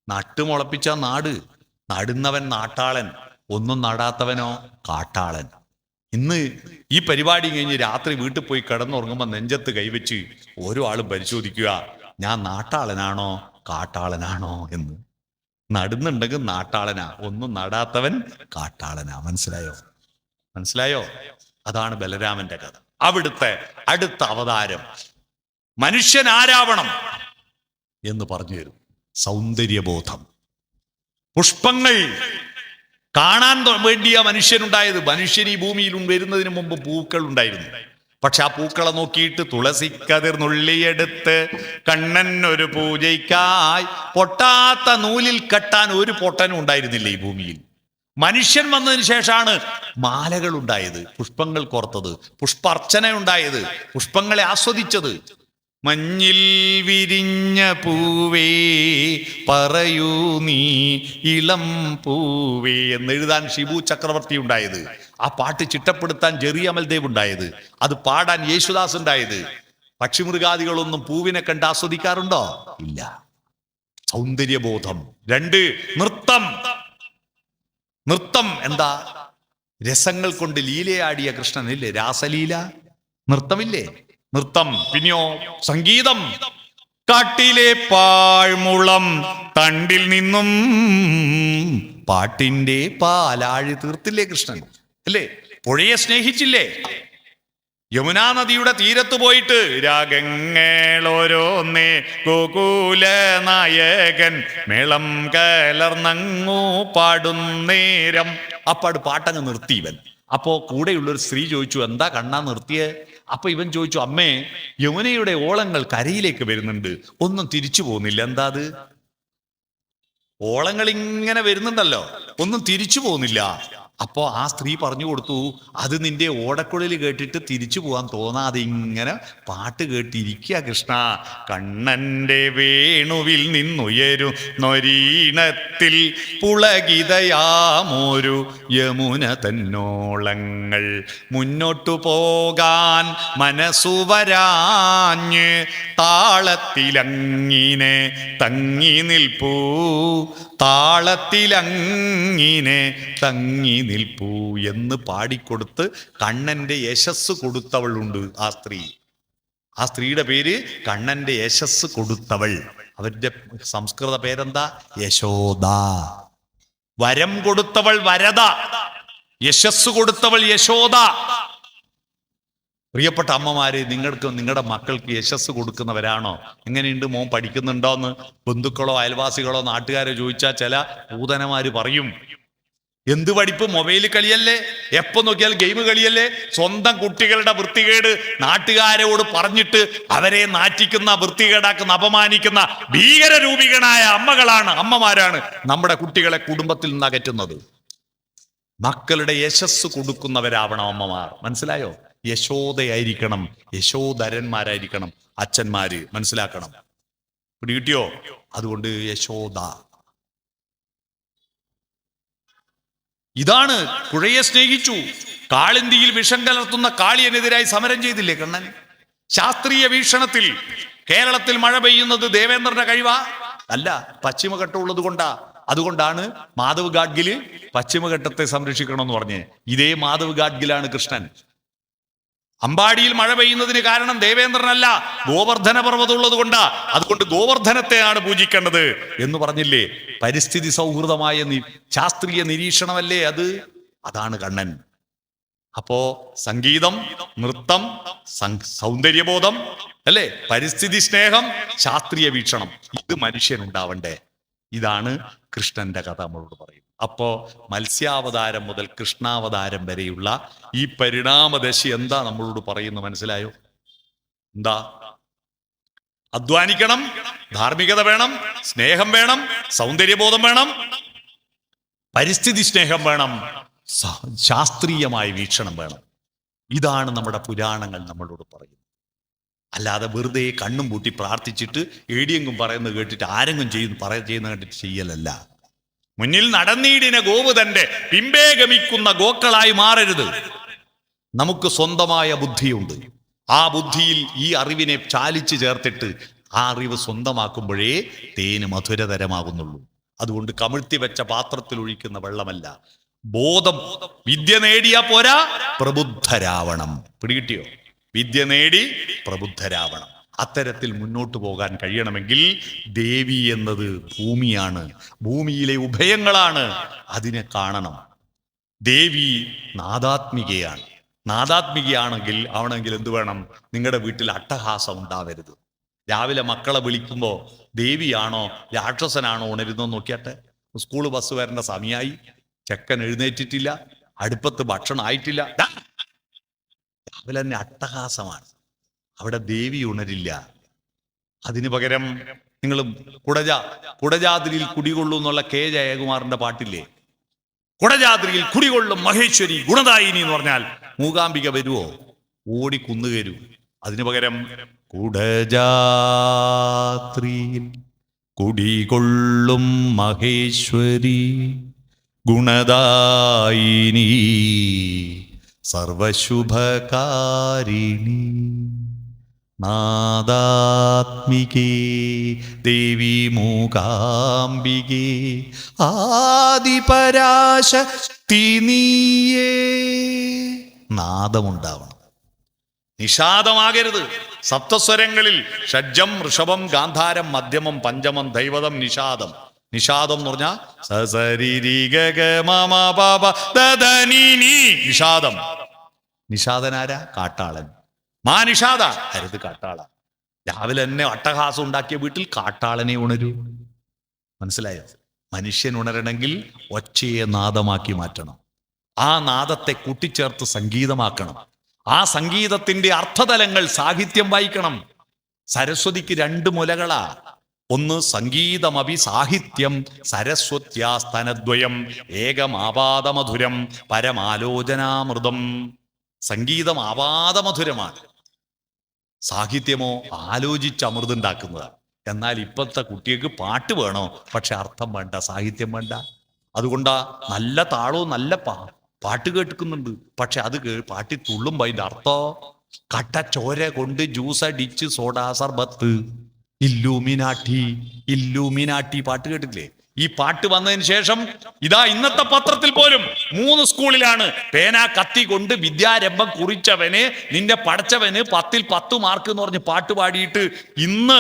നട്ടുമുളപ്പിച്ച നാട്. നടുന്നവൻ നാട്ടാളൻ, ഒന്നും നടാത്തവനോ കാട്ടാളൻ. ഇന്ന് ഈ പരിപാടി കഴിഞ്ഞ് രാത്രി വീട്ടിൽ പോയി കിടന്നുറങ്ങുമ്പോൾ നെഞ്ചത്ത് കൈവച്ച് ഓരോ ആളും പരിശോധിക്കുക, ഞാൻ നാട്ടാളനാണോ കാട്ടാളനാണോ എന്ന്. നടുന്നുണ്ടെങ്കിൽ നാട്ടാളനാ, ഒന്നും നടാത്തവൻ കാട്ടാളനാ. മനസ്സിലായോ? അതാണ് ബലരാമന്റെ കഥ. അവിടുത്തെ അടുത്ത അവതാരം മനുഷ്യൻ ആരാവണം എന്ന് പറഞ്ഞു തരും. സൗന്ദര്യബോധം. പുഷ്പങ്ങൾ കാണാൻ വേണ്ടിയാ മനുഷ്യനുണ്ടായത്. മനുഷ്യൻ ഈ ഭൂമിയിൽ വരുന്നതിന് മുമ്പ് പൂക്കൾ ഉണ്ടായിരുന്നു. പക്ഷെ ആ പൂക്കളെ നോക്കിയിട്ട് തുളസിക്കതിർ നുള്ളിയെടുത്ത് കണ്ണൻ ഒരു പൂജയ്ക്കായി പൊട്ടാത്ത നൂലിൽ കെട്ടാൻ ഒരു പൊട്ടനും ഉണ്ടായിരുന്നില്ല ഈ ഭൂമിയിൽ. മനുഷ്യൻ വന്നതിന് ശേഷമാണ് മാലകൾ ഉണ്ടായത്, പുഷ്പങ്ങൾ കോർത്തത്, പുഷ്പാർച്ചന ഉണ്ടായത്, പുഷ്പങ്ങളെ ആസ്വദിച്ചത്. മഞ്ഞിൽ വിരിഞ്ഞ പൂവേ പറയൂ നീ ഇളം പൂവേ എന്നെഴുതാൻ ഷിബു ചക്രവർത്തി ഉണ്ടായത്. ആ പാട്ട് ചിട്ടപ്പെടുത്താൻ ജെറി അമൽദേവ് ഉണ്ടായത്. അത് പാടാൻ യേശുദാസ് ഉണ്ടായത്. പക്ഷിമൃഗാദികളൊന്നും പൂവിനെ കണ്ട് ആസ്വദിക്കാറുണ്ടോ? ഇല്ല. സൗന്ദര്യബോധം. 2, നൃത്തം. എന്താ? രസങ്ങൾ കൊണ്ട് ലീലയാടിയ കൃഷ്ണനില്ലേ? രാസലീല. നൃത്തമില്ലേ? നൃത്തം. പിന്നെയോ സംഗീതം. കാട്ടിലെ പാഴ്മുളം തണ്ടിൽ നിന്നും പാട്ടിന്റെ പാലാഴി തീർത്തില്ലേ കൃഷ്ണൻ? അല്ലേ? പുഴയെ സ്നേഹിച്ചില്ലേ? യമുനാ നദിയുടെ തീരത്ത് പോയിട്ട് രാഗങ്ങളോരോന്നേ ഗോകുല നായകൻ മേളം കലർന്നങ്ങു പാടുന്നേരം. അപ്പാട് പാട്ടങ്ങ് നിർത്തി ഇവൻ. അപ്പോ കൂടെയുള്ളൊരു സ്ത്രീ ചോദിച്ചു, എന്താ കണ്ണാ നിർത്തിയേ? അപ്പൊ ഇവൻ ചോദിച്ചു, അമ്മേ, യമുനയുടെ ഓളങ്ങൾ കരയിലേക്ക് വരുന്നുണ്ട്, ഒന്നും തിരിച്ചു പോകുന്നില്ല. എന്താ അത്? ഓളങ്ങൾ ഇങ്ങനെ വരുന്നുണ്ടല്ലോ, ഒന്നും തിരിച്ചു പോകുന്നില്ല. അപ്പോ ആ സ്ത്രീ പറഞ്ഞു കൊടുത്തു, അത് നിന്റെ ഓടക്കുഴൽ കേട്ടിട്ട് തിരിച്ചു പോകാൻ തോന്നാതെ ഇങ്ങനെ പാട്ട് കേട്ടിരിക്കുക കൃഷ്ണ. കണ്ണന്റെ വേണുവിൽ നിന്നുയരും നൊരീണത്തിൽ പുളകിതയാമൊരു യമുന തന്നോളങ്ങൾ മുന്നോട്ടു പോകാൻ മനസ്സു വരാഞ്ഞ് താളത്തിലങ്ങിനെ തങ്ങി നിൽപ്പൂ, താളത്തിലങ്ങിനെ തങ്ങി നിൽപ്പൂ എന്ന് പാടിക്കൊടുത്ത് കണ്ണന്റെ യശസ് കൊടുത്തവളുണ്ട് ആ സ്ത്രീ. ആ സ്ത്രീയുടെ പേര് കണ്ണന്റെ യശസ് കൊടുത്തവൾ. അവരുടെ സംസ്കൃത പേരെന്താ? യശോദ. വരം കൊടുത്തവൾ വരദ, യശസ് കൊടുത്തവൾ യശോദ. പ്രിയപ്പെട്ട അമ്മമാര്, നിങ്ങളുടെ മക്കൾക്ക് യശസ് കൊടുക്കുന്നവരാണോ? എങ്ങനെയുണ്ട്, മോൻ പഠിക്കുന്നുണ്ടോന്ന് ബന്ധുക്കളോ അയൽവാസികളോ നാട്ടുകാരോ ചോദിച്ചാൽ ചില പൂതനമാര് പറയും, എന്ത് പഠിപ്പ്, മൊബൈൽ കളിയല്ലേ, എപ്പോ നോക്കിയാൽ ഗെയിം കളിയല്ലേ. സ്വന്തം കുട്ടികളുടെ വൃത്തികേട് നാട്ടുകാരോട് പറഞ്ഞിട്ട് അവരെ നാറ്റിക്കുന്ന, വൃത്തികേടാക്കുന്ന, അപമാനിക്കുന്ന ഭീകരരൂപികളായ അമ്മമാരാണ് നമ്മുടെ കുട്ടികളെ കുടുംബത്തിൽ നിന്ന് അകറ്റുന്നത്. മക്കളുടെ യശസ് കൊടുക്കുന്നവരാവണം അമ്മമാർ. മനസ്സിലായോ? യശോദയായിരിക്കണം, യശോധരന്മാരായിരിക്കണം അച്ഛന്മാര്. മനസ്സിലാക്കണം. പിടികിട്ടിയോ? അതുകൊണ്ട് യശോദ. ഇതാണ്. പുഴയെ സ്നേഹിച്ചു. കാളിന്തിയിൽ വിഷം കലർത്തുന്ന കാളിയനെതിരായി സമരം ചെയ്തില്ലേ കണ്ണൻ? ശാസ്ത്രീയ വീക്ഷണത്തിൽ കേരളത്തിൽ മഴ പെയ്യുന്നത് ദേവേന്ദ്രന്റെ കഴിവാ? അല്ല, പശ്ചിമഘട്ടമുള്ളത് കൊണ്ടാ. അതുകൊണ്ടാണ് മാധവ് ഗാഡ്ഗില് പശ്ചിമഘട്ടത്തെ സംരക്ഷിക്കണമെന്ന് പറഞ്ഞ്. ഇതേ മാധവ് ഗാഡ്ഗിലാണ് കൃഷ്ണൻ. അമ്പാടിയിൽ മഴ പെയ്യുന്നതിന് കാരണം ദേവേന്ദ്രനല്ല, ഗോവർദ്ധന പർവ്വതം ഉള്ളത് കൊണ്ടാ. അതുകൊണ്ട് ഗോവർദ്ധനത്തെയാണ് പൂജിക്കേണ്ടത് എന്ന് പറഞ്ഞില്ലേ? പരിസ്ഥിതി സൗഹൃദമായ ശാസ്ത്രീയ നിരീക്ഷണമല്ലേ അത്? അതാണ് കണ്ണൻ. അപ്പോ സംഗീതം, നൃത്തം, സൗന്ദര്യബോധം അല്ലേ, പരിസ്ഥിതി സ്നേഹം, ശാസ്ത്രീയ വീക്ഷണം, ഇത് മനുഷ്യനുണ്ടാവണ്ടേ. ഇതാണ് കൃഷ്ണന്റെ കഥ നമ്മളോട് പറയും. അപ്പോ മത്സ്യാവതാരം മുതൽ കൃഷ്ണാവതാരം വരെയുള്ള ഈ പരിണാമദശ എന്താ നമ്മളോട് പറയുന്നത് മനസ്സിലായോ? എന്താ? അധ്വാനിക്കണം, ധാർമ്മികത വേണം, സ്നേഹം വേണം, സൗന്ദര്യബോധം വേണം, പരിസ്ഥിതി സ്നേഹം വേണം, ശാസ്ത്രീയമായ വീക്ഷണം വേണം. ഇതാണ് നമ്മുടെ പുരാണങ്ങൾ നമ്മളോട് പറയുന്നത്. അല്ലാതെ വെറുതെ കണ്ണും പൂട്ടി പ്രാർത്ഥിച്ചിട്ട് ഏടിയെങ്കും പറയുന്നത് കേട്ടിട്ട് ആരെങ്കിലും ചെയ്യുന്ന കണ്ടിട്ട് ചെയ്യലല്ല. മുന്നിൽ നടന്നീടിന ഗോവുതന്റെ പിമ്പേ ഗമിക്കുന്ന ഗോക്കളായി മാറരുത്. നമുക്ക് സ്വന്തമായ ബുദ്ധിയുണ്ട്. ആ ബുദ്ധിയിൽ ഈ അറിവിനെ ചാലിച്ചു ചേർത്തിട്ട് ആ അറിവ് സ്വന്തമാക്കുമ്പോഴേ തേന് മധുരതരമാകുന്നുള്ളൂ. അതുകൊണ്ട് കമിഴ്ത്തി വെച്ച പാത്രത്തിൽ ഒഴിക്കുന്ന വെള്ളമല്ല. ബോധം, വിദ്യ നേടിയാ പോരാ, പ്രബുദ്ധരാവണം. പിടികിട്ടിയോ? വിദ്യ നേടി പ്രബുദ്ധരാവണം. അത്തരത്തിൽ മുന്നോട്ട് പോകാൻ കഴിയണമെങ്കിൽ ദേവി എന്നത് ഭൂമിയാണ്, ഭൂമിയിലെ ഉഭയങ്ങളാണ്. അതിനെ കാണണം. ദേവി നാദാത്മികയാണ്. നാദാത്മികയാണെങ്കിൽ എന്ത് വേണം? നിങ്ങളുടെ വീട്ടിൽ അട്ടഹാസം ഉണ്ടാവരുത്. രാവിലെ മക്കളെ വിളിക്കുമ്പോ ദേവിയാണോ രാക്ഷസനാണോ ഉണരുന്നോ നോക്കിയാട്ടെ. സ്കൂള് ബസ് വരേണ്ട സമയമായി, ചെക്കൻ എഴുന്നേറ്റിട്ടില്ല, അടുപ്പത്ത് ഭക്ഷണം ആയിട്ടില്ല, രാവിലെ തന്നെ അട്ടഹാസമാണ്. അവിടെ ദേവി ഉണരില്ല. അതിനു പകരം നിങ്ങൾ കുടജാദ്രിയിൽ കുടികൊള്ളൂ എന്നുള്ള കെ ജയകുമാറിന്റെ പാട്ടില്ലേ? കുടജാദ്രിയിൽ കുടികൊള്ളും മഹേശ്വരി ഗുണദായിനി എന്ന് പറഞ്ഞാൽ മൂകാംബിക വരുവോ? ഓടി കുന്നുകയരൂ. അതിനു പകരം കുടജാദ്രിയിൽ കുടികൊള്ളും മഹേശ്വരി ഗുണദായിനി സർവശുഭകാരിണി നാദാത്മികേ ദേവി മൂകാംബികേ ആദിപരാശക്തി നീയേ. നാദമുണ്ടാവണം, നിഷാദമാകരുത്. സപ്തസ്വരങ്ങളിൽ ഷഡ്ജം, ഋഷഭം, ഗാന്ധാരം, മധ്യമം, പഞ്ചമം, ദൈവതം, നിഷാദം. നിഷാദം എന്ന് പറഞ്ഞാൽ നിഷാദം. നിഷാദനാരാ? കാട്ടാളൻ. മാ നിഷാദ, അരുത് കാട്ടാള. രാവിലെ തന്നെ അട്ടഹാസം ഉണ്ടാക്കിയ വീട്ടിൽ കാട്ടാളനെ ഉണരൂ. മനസ്സിലായോ? മനുഷ്യൻ ഉണരണമെങ്കിൽ ഒച്ചയെ നാദമാക്കി മാറ്റണം. ആ നാദത്തെ കൂട്ടിച്ചേർത്ത് സംഗീതമാക്കണം. ആ സംഗീതത്തിന്റെ അർത്ഥതലങ്ങൾ സാഹിത്യം വായിക്കണം. സരസ്വതിക്ക് 2 മുലകളാ. ഒന്ന് സംഗീതമഭി സാഹിത്യം സരസ്വത്യാസ്തനദ്വയം ഏകമാപാദമധുരം പരമാലോചനാമൃതം. സംഗീതം ആപാദമധുരമാണ്, സാഹിത്യമോ ആലോചിച്ച് അമൃതുണ്ടാക്കുന്നതാണ്. എന്നാൽ ഇപ്പോഴത്തെ കുട്ടികൾക്ക് പാട്ട് വേണോ, പക്ഷെ അർത്ഥം വേണ്ട, സാഹിത്യം വേണ്ട. അതുകൊണ്ടാ നല്ല താളവും നല്ല പാട്ട് കേൾക്കുന്നുണ്ട്, പക്ഷെ അത് പാട്ടി തുള്ളുമ്പോ അതിന്റെ അർത്ഥം കട്ട ചോര കൊണ്ട് ജ്യൂസ് അടിച്ച് സോഡാ സർബത്ത് ഇല്ലൂമിനാട്ടി പാട്ട് കേട്ടിട്ടില്ലേ? ഈ പാട്ട് വന്നതിന് ശേഷം ഇതാ ഇന്നത്തെ പത്രത്തിൽ പോലും 3 സ്കൂളിലാണ് പേന കത്തി കൊണ്ട് വിദ്യാരംഭം കുറിച്ചവന് നിന്റെ പഠിച്ചവന് 10ൽ 10 മാർക്ക് എന്ന് പറഞ്ഞ് പാട്ട് പാടിയിട്ട് ഇന്ന്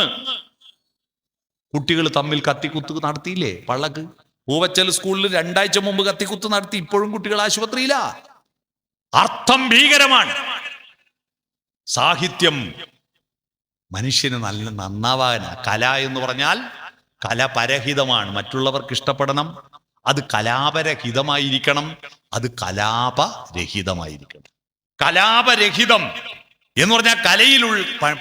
കുട്ടികൾ തമ്മിൽ കത്തിക്കുത്ത് നടത്തിയില്ലേ? പള്ളക്ക് പൂവച്ചൽ സ്കൂളിൽ 2 ആഴ്ച മുമ്പ് കത്തിക്കുത്ത് നടത്തി. ഇപ്പോഴും കുട്ടികൾ ആശുപത്രിയിലാ. അർത്ഥം ഭീകരമാണ്. സാഹിത്യം മനുഷ്യന് നല്ല നന്നാവാനാ. കല എന്ന് പറഞ്ഞാൽ കല പരഹിതമാണ്, മറ്റുള്ളവർക്ക് ഇഷ്ടപ്പെടണം. അത് കലാപരഹിതമായിരിക്കണം, അത് കലാപരഹിതമായിരിക്കണം. കലാപരഹിതം എന്ന് പറഞ്ഞാൽ കലയിൽ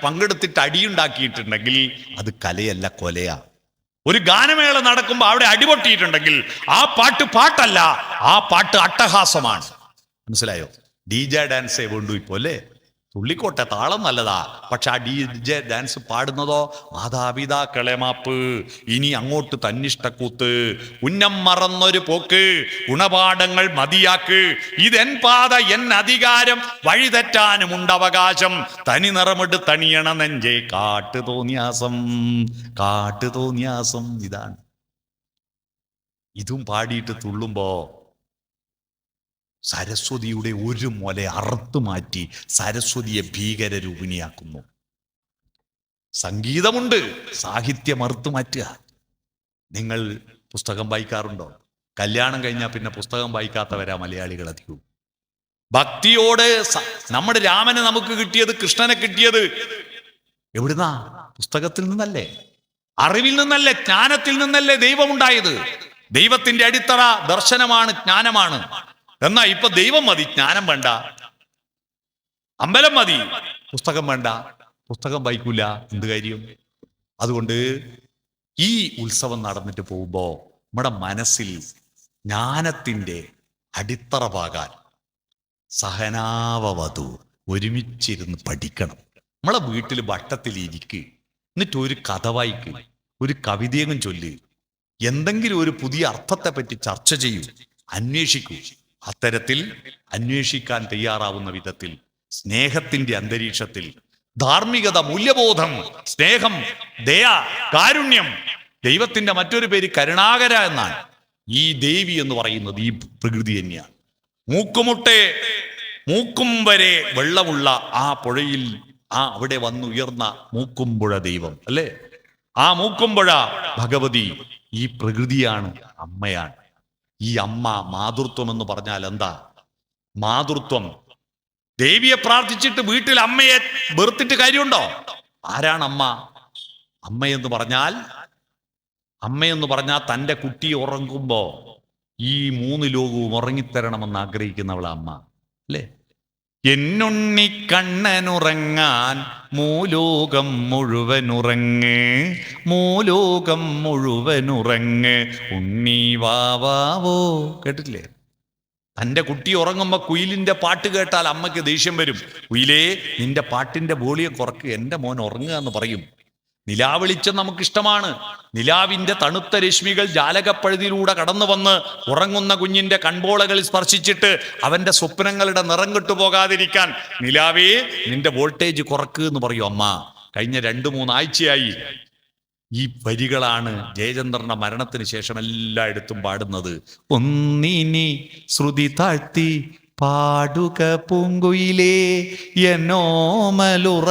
പങ്കെടുത്തിട്ട് അടിയുണ്ടാക്കിയിട്ടുണ്ടെങ്കിൽ അത് കലയല്ല, കൊലയാ. ഒരു ഗാനമേള നടക്കുമ്പോൾ അവിടെ അടിപൊട്ടിയിട്ടുണ്ടെങ്കിൽ ആ പാട്ട് പാട്ടല്ല, ആ പാട്ട് അട്ടഹാസമാണ്. മനസ്സിലായോ? DJ ഡാൻസേ വേണ്ടു. ഇപ്പോ അല്ലേ തുള്ളിക്കോട്ടെ, താളം നല്ലതാ. പക്ഷെ ആ DJ ഡാൻസ് പാടുന്നതോ മാതാപിതാക്കളെ മാപ്പ്, ഇനി അങ്ങോട്ട് തന്നിഷ്ടക്കൂത്ത്, ഉന്നം മറന്നൊരു പോക്ക്, ഗുണപാഠങ്ങൾ മതിയാക്ക്, ഇതെൻ പാത എൻ അധികാരം, വഴിതെറ്റാനും ഉണ്ടവകാശം, തനി നിറമിട്ട് തണിയണ നെഞ്ചേ കാട്ടു തോന്നിയാസം. ഇതാണ്. ഇതും പാടിയിട്ട് തുള്ളുമ്പോ സരസ്വതിയുടെ ഒരു മുല അറുത്തു മാറ്റി സരസ്വതിയെ ഭീകരരൂപിണിയാക്കുന്നു. സംഗീതമുണ്ട്, സാഹിത്യം അറുത്തു മാറ്റുക. നിങ്ങൾ പുസ്തകം വായിക്കാറുണ്ടോ? കല്യാണം കഴിഞ്ഞാൽ പിന്നെ പുസ്തകം വായിക്കാത്തവരാ മലയാളികൾ അധികവും. ഭക്തിയോട് നമ്മുടെ രാമനെ നമുക്ക് കിട്ടിയത്, കൃഷ്ണനെ കിട്ടിയത് എവിടുന്നാ? പുസ്തകത്തിൽ നിന്നല്ലേ, അറിവിൽ നിന്നല്ലേ, ജ്ഞാനത്തിൽ നിന്നല്ലേ ദൈവമുണ്ടായത്. ദൈവത്തിന്റെ അടിത്തറ ദർശനമാണ്, ജ്ഞാനമാണ്. എന്നാ ഇപ്പൊ ദൈവം മതി, ജ്ഞാനം വേണ്ട. അമ്പലം മതി, പുസ്തകം വേണ്ട. പുസ്തകം വായിക്കൂല, എന്ത് കാര്യം? അതുകൊണ്ട് ഈ ഉത്സവം നടന്നിട്ട് പോകുമ്പോ നമ്മുടെ മനസ്സിൽ ജ്ഞാനത്തിന്റെ അടിത്തറ പാകാൻ സഹനാവവധു ഒരുമിച്ചിരുന്ന് പഠിക്കണം. നമ്മളെ വീട്ടിൽ വട്ടത്തിൽ ഇരിക്ക്, എന്നിട്ട് ഒരു കഥ വായിക്ക്, ഒരു കവിതയെങ്കിലും ചൊല്ല്, എന്തെങ്കിലും ഒരു പുതിയ അർത്ഥത്തെ പറ്റി ചർച്ച ചെയ്യൂ, അന്വേഷിക്കൂ. അത്തരത്തിൽ അന്വേഷിക്കാൻ തയ്യാറാവുന്ന വിധത്തിൽ സ്നേഹത്തിന്റെ അന്തരീക്ഷത്തിൽ ധാർമ്മികത, മൂല്യബോധം, സ്നേഹം, ദയ, കാരുണ്യം, ദൈവത്തിന്റെ മറ്റൊരു പേര് കരുണാകര എന്നാണ്. ഈ ദേവി എന്ന് പറയുന്നത് ഈ പ്രകൃതി തന്നെയാണ്. മൂക്കും വരെ വെള്ളമുള്ള ആ പുഴയിൽ അവിടെ വന്നുയർന്ന മൂക്കുംപുഴ ദൈവം അല്ലേ? ആ മൂക്കുംപുഴ ഭഗവതി ഈ പ്രകൃതിയാണ്, അമ്മയാണ്. ഈ അമ്മ മാതൃത്വം എന്ന് പറഞ്ഞാൽ എന്താ? മാതൃത്വം, ദേവിയെ പ്രാർത്ഥിച്ചിട്ട് വീട്ടിൽ അമ്മയെ വെറുത്തിട്ട് കാര്യമുണ്ടോ? ആരാണ് അമ്മ? അമ്മയെന്ന് പറഞ്ഞാൽ തൻ്റെ കുട്ടി ഉറങ്ങുമ്പോ ഈ 3 ലോകവും ഉറങ്ങിത്തരണമെന്ന് ആഗ്രഹിക്കുന്നവളാ അമ്മ അല്ലേ? എന്നുണ്ണി കണ്ണനുറങ്ങാൻ മൂലോകം മുഴുവനുറങ്ങ് ഉണ്ണി വാവാവോ. കേട്ടിട്ടില്ലേ? തൻ്റെ കുട്ടി ഉറങ്ങുമ്പോ കുയിലിന്റെ പാട്ട് കേട്ടാൽ അമ്മയ്ക്ക് ദേഷ്യം വരും. കുയിലേ, നിന്റെ പാട്ടിന്റെ വോളിയം കുറക്ക്, എൻ്റെ മോൻ ഉറങ്ങുക എന്ന് പറയും. നിലാവെളിച്ചം നമുക്കിഷ്ടമാണ്. നിലാവിന്റെ തണുത്ത രശ്മികൾ ജാലകപ്പഴുതിലൂടെ കടന്നു വന്ന് ഉറങ്ങുന്ന കുഞ്ഞിന്റെ കൺപോളകളിൽ സ്പർശിച്ചിട്ട് അവന്റെ സ്വപ്നങ്ങളുടെ നിറം കെട്ടുപോകാതിരിക്കാൻ നിലാവേ നിന്റെ വോൾട്ടേജ് കുറക്ക് എന്ന് പറയും അമ്മ. കഴിഞ്ഞ 2-3 ആഴ്ചയായി ഈ വരികളാണ് ജയചന്ദ്രന്റെ മരണത്തിന് ശേഷം എല്ലായിടത്തും പാടുന്നത്. ഒന്നിനി ശ്രുതി താഴ്ത്തി പാടുക പൂങ്കുയിലേ, എന്നോമലുറക്കമായി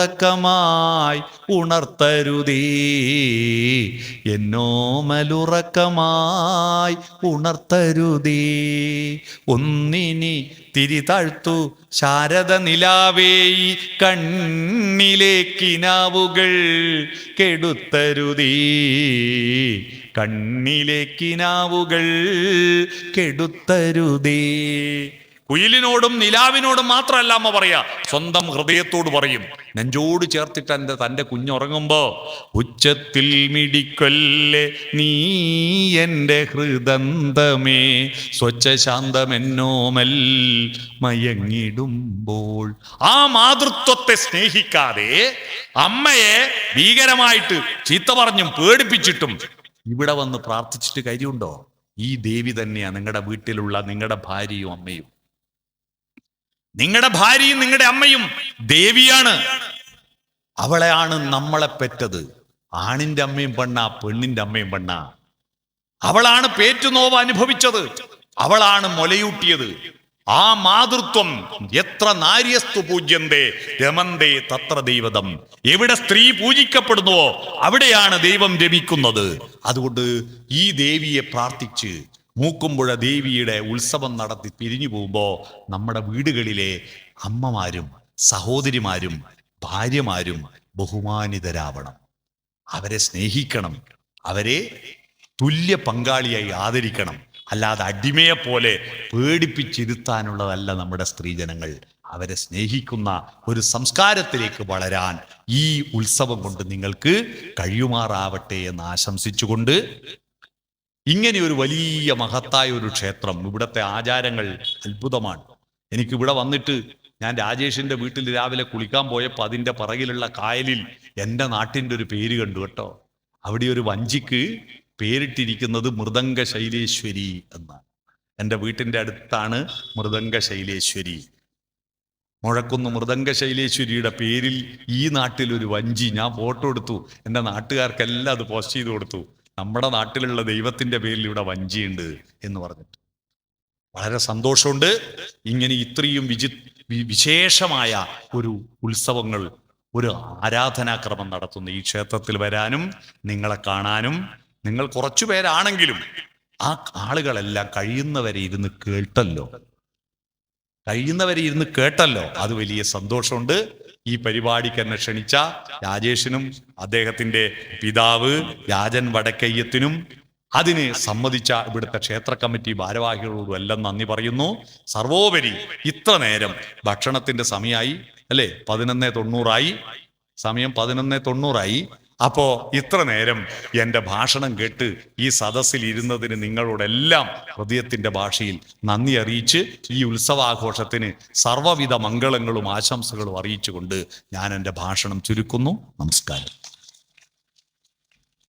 ഉണർത്തരുതേ, ഉണർത്തരുതേ. ഒന്നിനി തിരി താഴ്ത്തു ശാരദ നിലാവേ, കണ്ണിലേക്കിനാവുകൾ കെടുത്തരുതേ, കണ്ണിലേക്കിനാവുകൾ കെടുത്തരുതേ. കുയിലിനോടും നിലാവിനോടും മാത്രമല്ല അമ്മ പറയാ, സ്വന്തം ഹൃദയത്തോട് പറയും. നെഞ്ചോട് ചേർത്തിട്ട് തൻ്റെ കുഞ്ഞുറങ്ങുമ്പോ ഉച്ചത്തിൽ മിടിക്കൊല്ലേ നീ എൻ്റെ ഹൃദന്തമേ, സ്വച്ഛശാന്തമെന്നോമൽ മയങ്ങിടുമ്പോൾ. ആ മാതൃത്വത്തെ സ്നേഹിക്കാതെ അമ്മയെ ഭീകരമായിട്ട് ചീത്ത പറഞ്ഞും പേടിപ്പിച്ചിട്ടും ഇവിടെ വന്ന് പ്രാർത്ഥിച്ചിട്ട് കാര്യമുണ്ടോ? ഈ ദേവി തന്നെയാണ് നിങ്ങളുടെ വീട്ടിലുള്ള നിങ്ങളുടെ ഭാര്യയും അമ്മയും. നിങ്ങളുടെ ഭാര്യയും നിങ്ങളുടെ അമ്മയും ദേവിയാണ്. അവളെയാണ് നമ്മളെ പെറ്റത്. ആണിന്റെ അമ്മയും പെണ്ണ, പെണ്ണിന്റെ അമ്മയും പെണ്ണ. അവളാണ് പേറ്റുനോവ് അനുഭവിച്ചത്, അവളാണ് മുലയൂട്ടിയത്. ആ മാതൃത്വം എത്ര നാര്യസ്തു പൂജ്യന്തേ രമന്തേ തത്ര ദൈവതം. എവിടെ സ്ത്രീ പൂജിക്കപ്പെടുന്നുവോ അവിടെയാണ് ദൈവം രമിക്കുന്നത്. അതുകൊണ്ട് ഈ ദേവിയെ പ്രാർത്ഥിച്ച് മൂക്കുംപുഴ ദേവിയുടെ ഉത്സവം നടത്തി പിരിഞ്ഞു പോകുമ്പോൾ നമ്മുടെ വീടുകളിലെ അമ്മമാരും സഹോദരിമാരും ഭാര്യമാരും ബഹുമാനിതരാവണം. അവരെ സ്നേഹിക്കണം, അവരെ തുല്യ പങ്കാളിയായി ആദരിക്കണം. അല്ലാതെ അടിമയെപ്പോലെ പേടിപ്പിച്ചിരുത്താനുള്ളതല്ല നമ്മുടെ സ്ത്രീജനങ്ങൾ. അവരെ സ്നേഹിക്കുന്ന ഒരു സംസ്കാരത്തിലേക്ക് വളരാൻ ഈ ഉത്സവം കൊണ്ട് നിങ്ങൾക്ക് കഴിയുമാറാവട്ടെ എന്ന് ആശംസിച്ചുകൊണ്ട്, ഇങ്ങനെ ഒരു വലിയ മഹത്തായ ഒരു ക്ഷേത്രം, ഇവിടുത്തെ ആചാരങ്ങൾ അത്ഭുതമാണ്. എനിക്കിവിടെ വന്നിട്ട് ഞാൻ രാജേഷിന്റെ വീട്ടിൽ രാവിലെ കുളിക്കാൻ പോയപ്പോൾ അതിൻ്റെ പിറകിലുള്ള കായലിൽ എൻ്റെ നാട്ടിൻ്റെ ഒരു പേര് കണ്ടു കേട്ടോ. അവിടെ ഒരു വഞ്ചിക്ക് പേരിട്ടിരിക്കുന്നത് മൃദംഗ ശൈലേശ്വരി എന്നാണ്. എൻ്റെ വീട്ടിൻ്റെ അടുത്താണ് മൃദംഗ ശൈലേശ്വരി. മുഴക്കുന്ന് മൃദംഗ ശൈലേശ്വരിയുടെ പേരിൽ ഈ നാട്ടിലൊരു വഞ്ചി. ഞാൻ ഫോട്ടോ എടുത്തു, എൻ്റെ നാട്ടുകാർക്കെല്ലാം അത് പോസ്റ്റ് ചെയ്ത് കൊടുത്തു. നമ്മുടെ നാട്ടിലുള്ള ദൈവത്തിൻ്റെ പേരിൽ ഇവിടെ വഞ്ചിയുണ്ട് എന്ന് പറഞ്ഞിട്ട് വളരെ സന്തോഷമുണ്ട്. ഇങ്ങനെ ഇത്രയും വിശേഷമായ ഒരു ഉത്സവങ്ങൾ, ഒരു ആരാധനാക്രമം നടത്തുന്ന ഈ ക്ഷേത്രത്തിൽ വരാനും നിങ്ങളെ കാണാനും, നിങ്ങൾ കുറച്ചു പേരാണെങ്കിലും ആ ആളുകളെല്ലാം കഴിയുന്നവരെ ഇരുന്ന് കേട്ടല്ലോ, അത് വലിയ സന്തോഷമുണ്ട്. ഈ പരിപാടിക്ക് എന്നെ ക്ഷണിച്ച രാജേഷിനും അദ്ദേഹത്തിൻ്റെ പിതാവ് രാജൻ വടക്കയ്യത്തിനും അതിന് സമ്മതിച്ച ഇവിടുത്തെ ക്ഷേത്ര കമ്മിറ്റി ഭാരവാഹികളോടും എല്ലാം നന്ദി പറയുന്നു. സർവോപരി ഇത്ര നേരം ഭക്ഷണത്തിന്റെ സമയമായി അല്ലേ, 11:90 സമയം 11:90. അപ്പോ ഇത്ര നേരം എൻ്റെ ഭാഷണം കേട്ട് ഈ സദസ്സിൽ ഇരുന്നതിന് നിങ്ങളോടെല്ലാം ഹൃദയത്തിൻ്റെ ഭാഷയിൽ നന്ദി അറിയിച്ച് ഈ ഉത്സവാഘോഷത്തിന് സർവ്വവിധ മംഗളങ്ങളും ആശംസകളും അറിയിച്ചുകൊണ്ട് ഞാൻ എൻ്റെ ഭാഷണം ചുരുക്കുന്നു. നമസ്കാരം.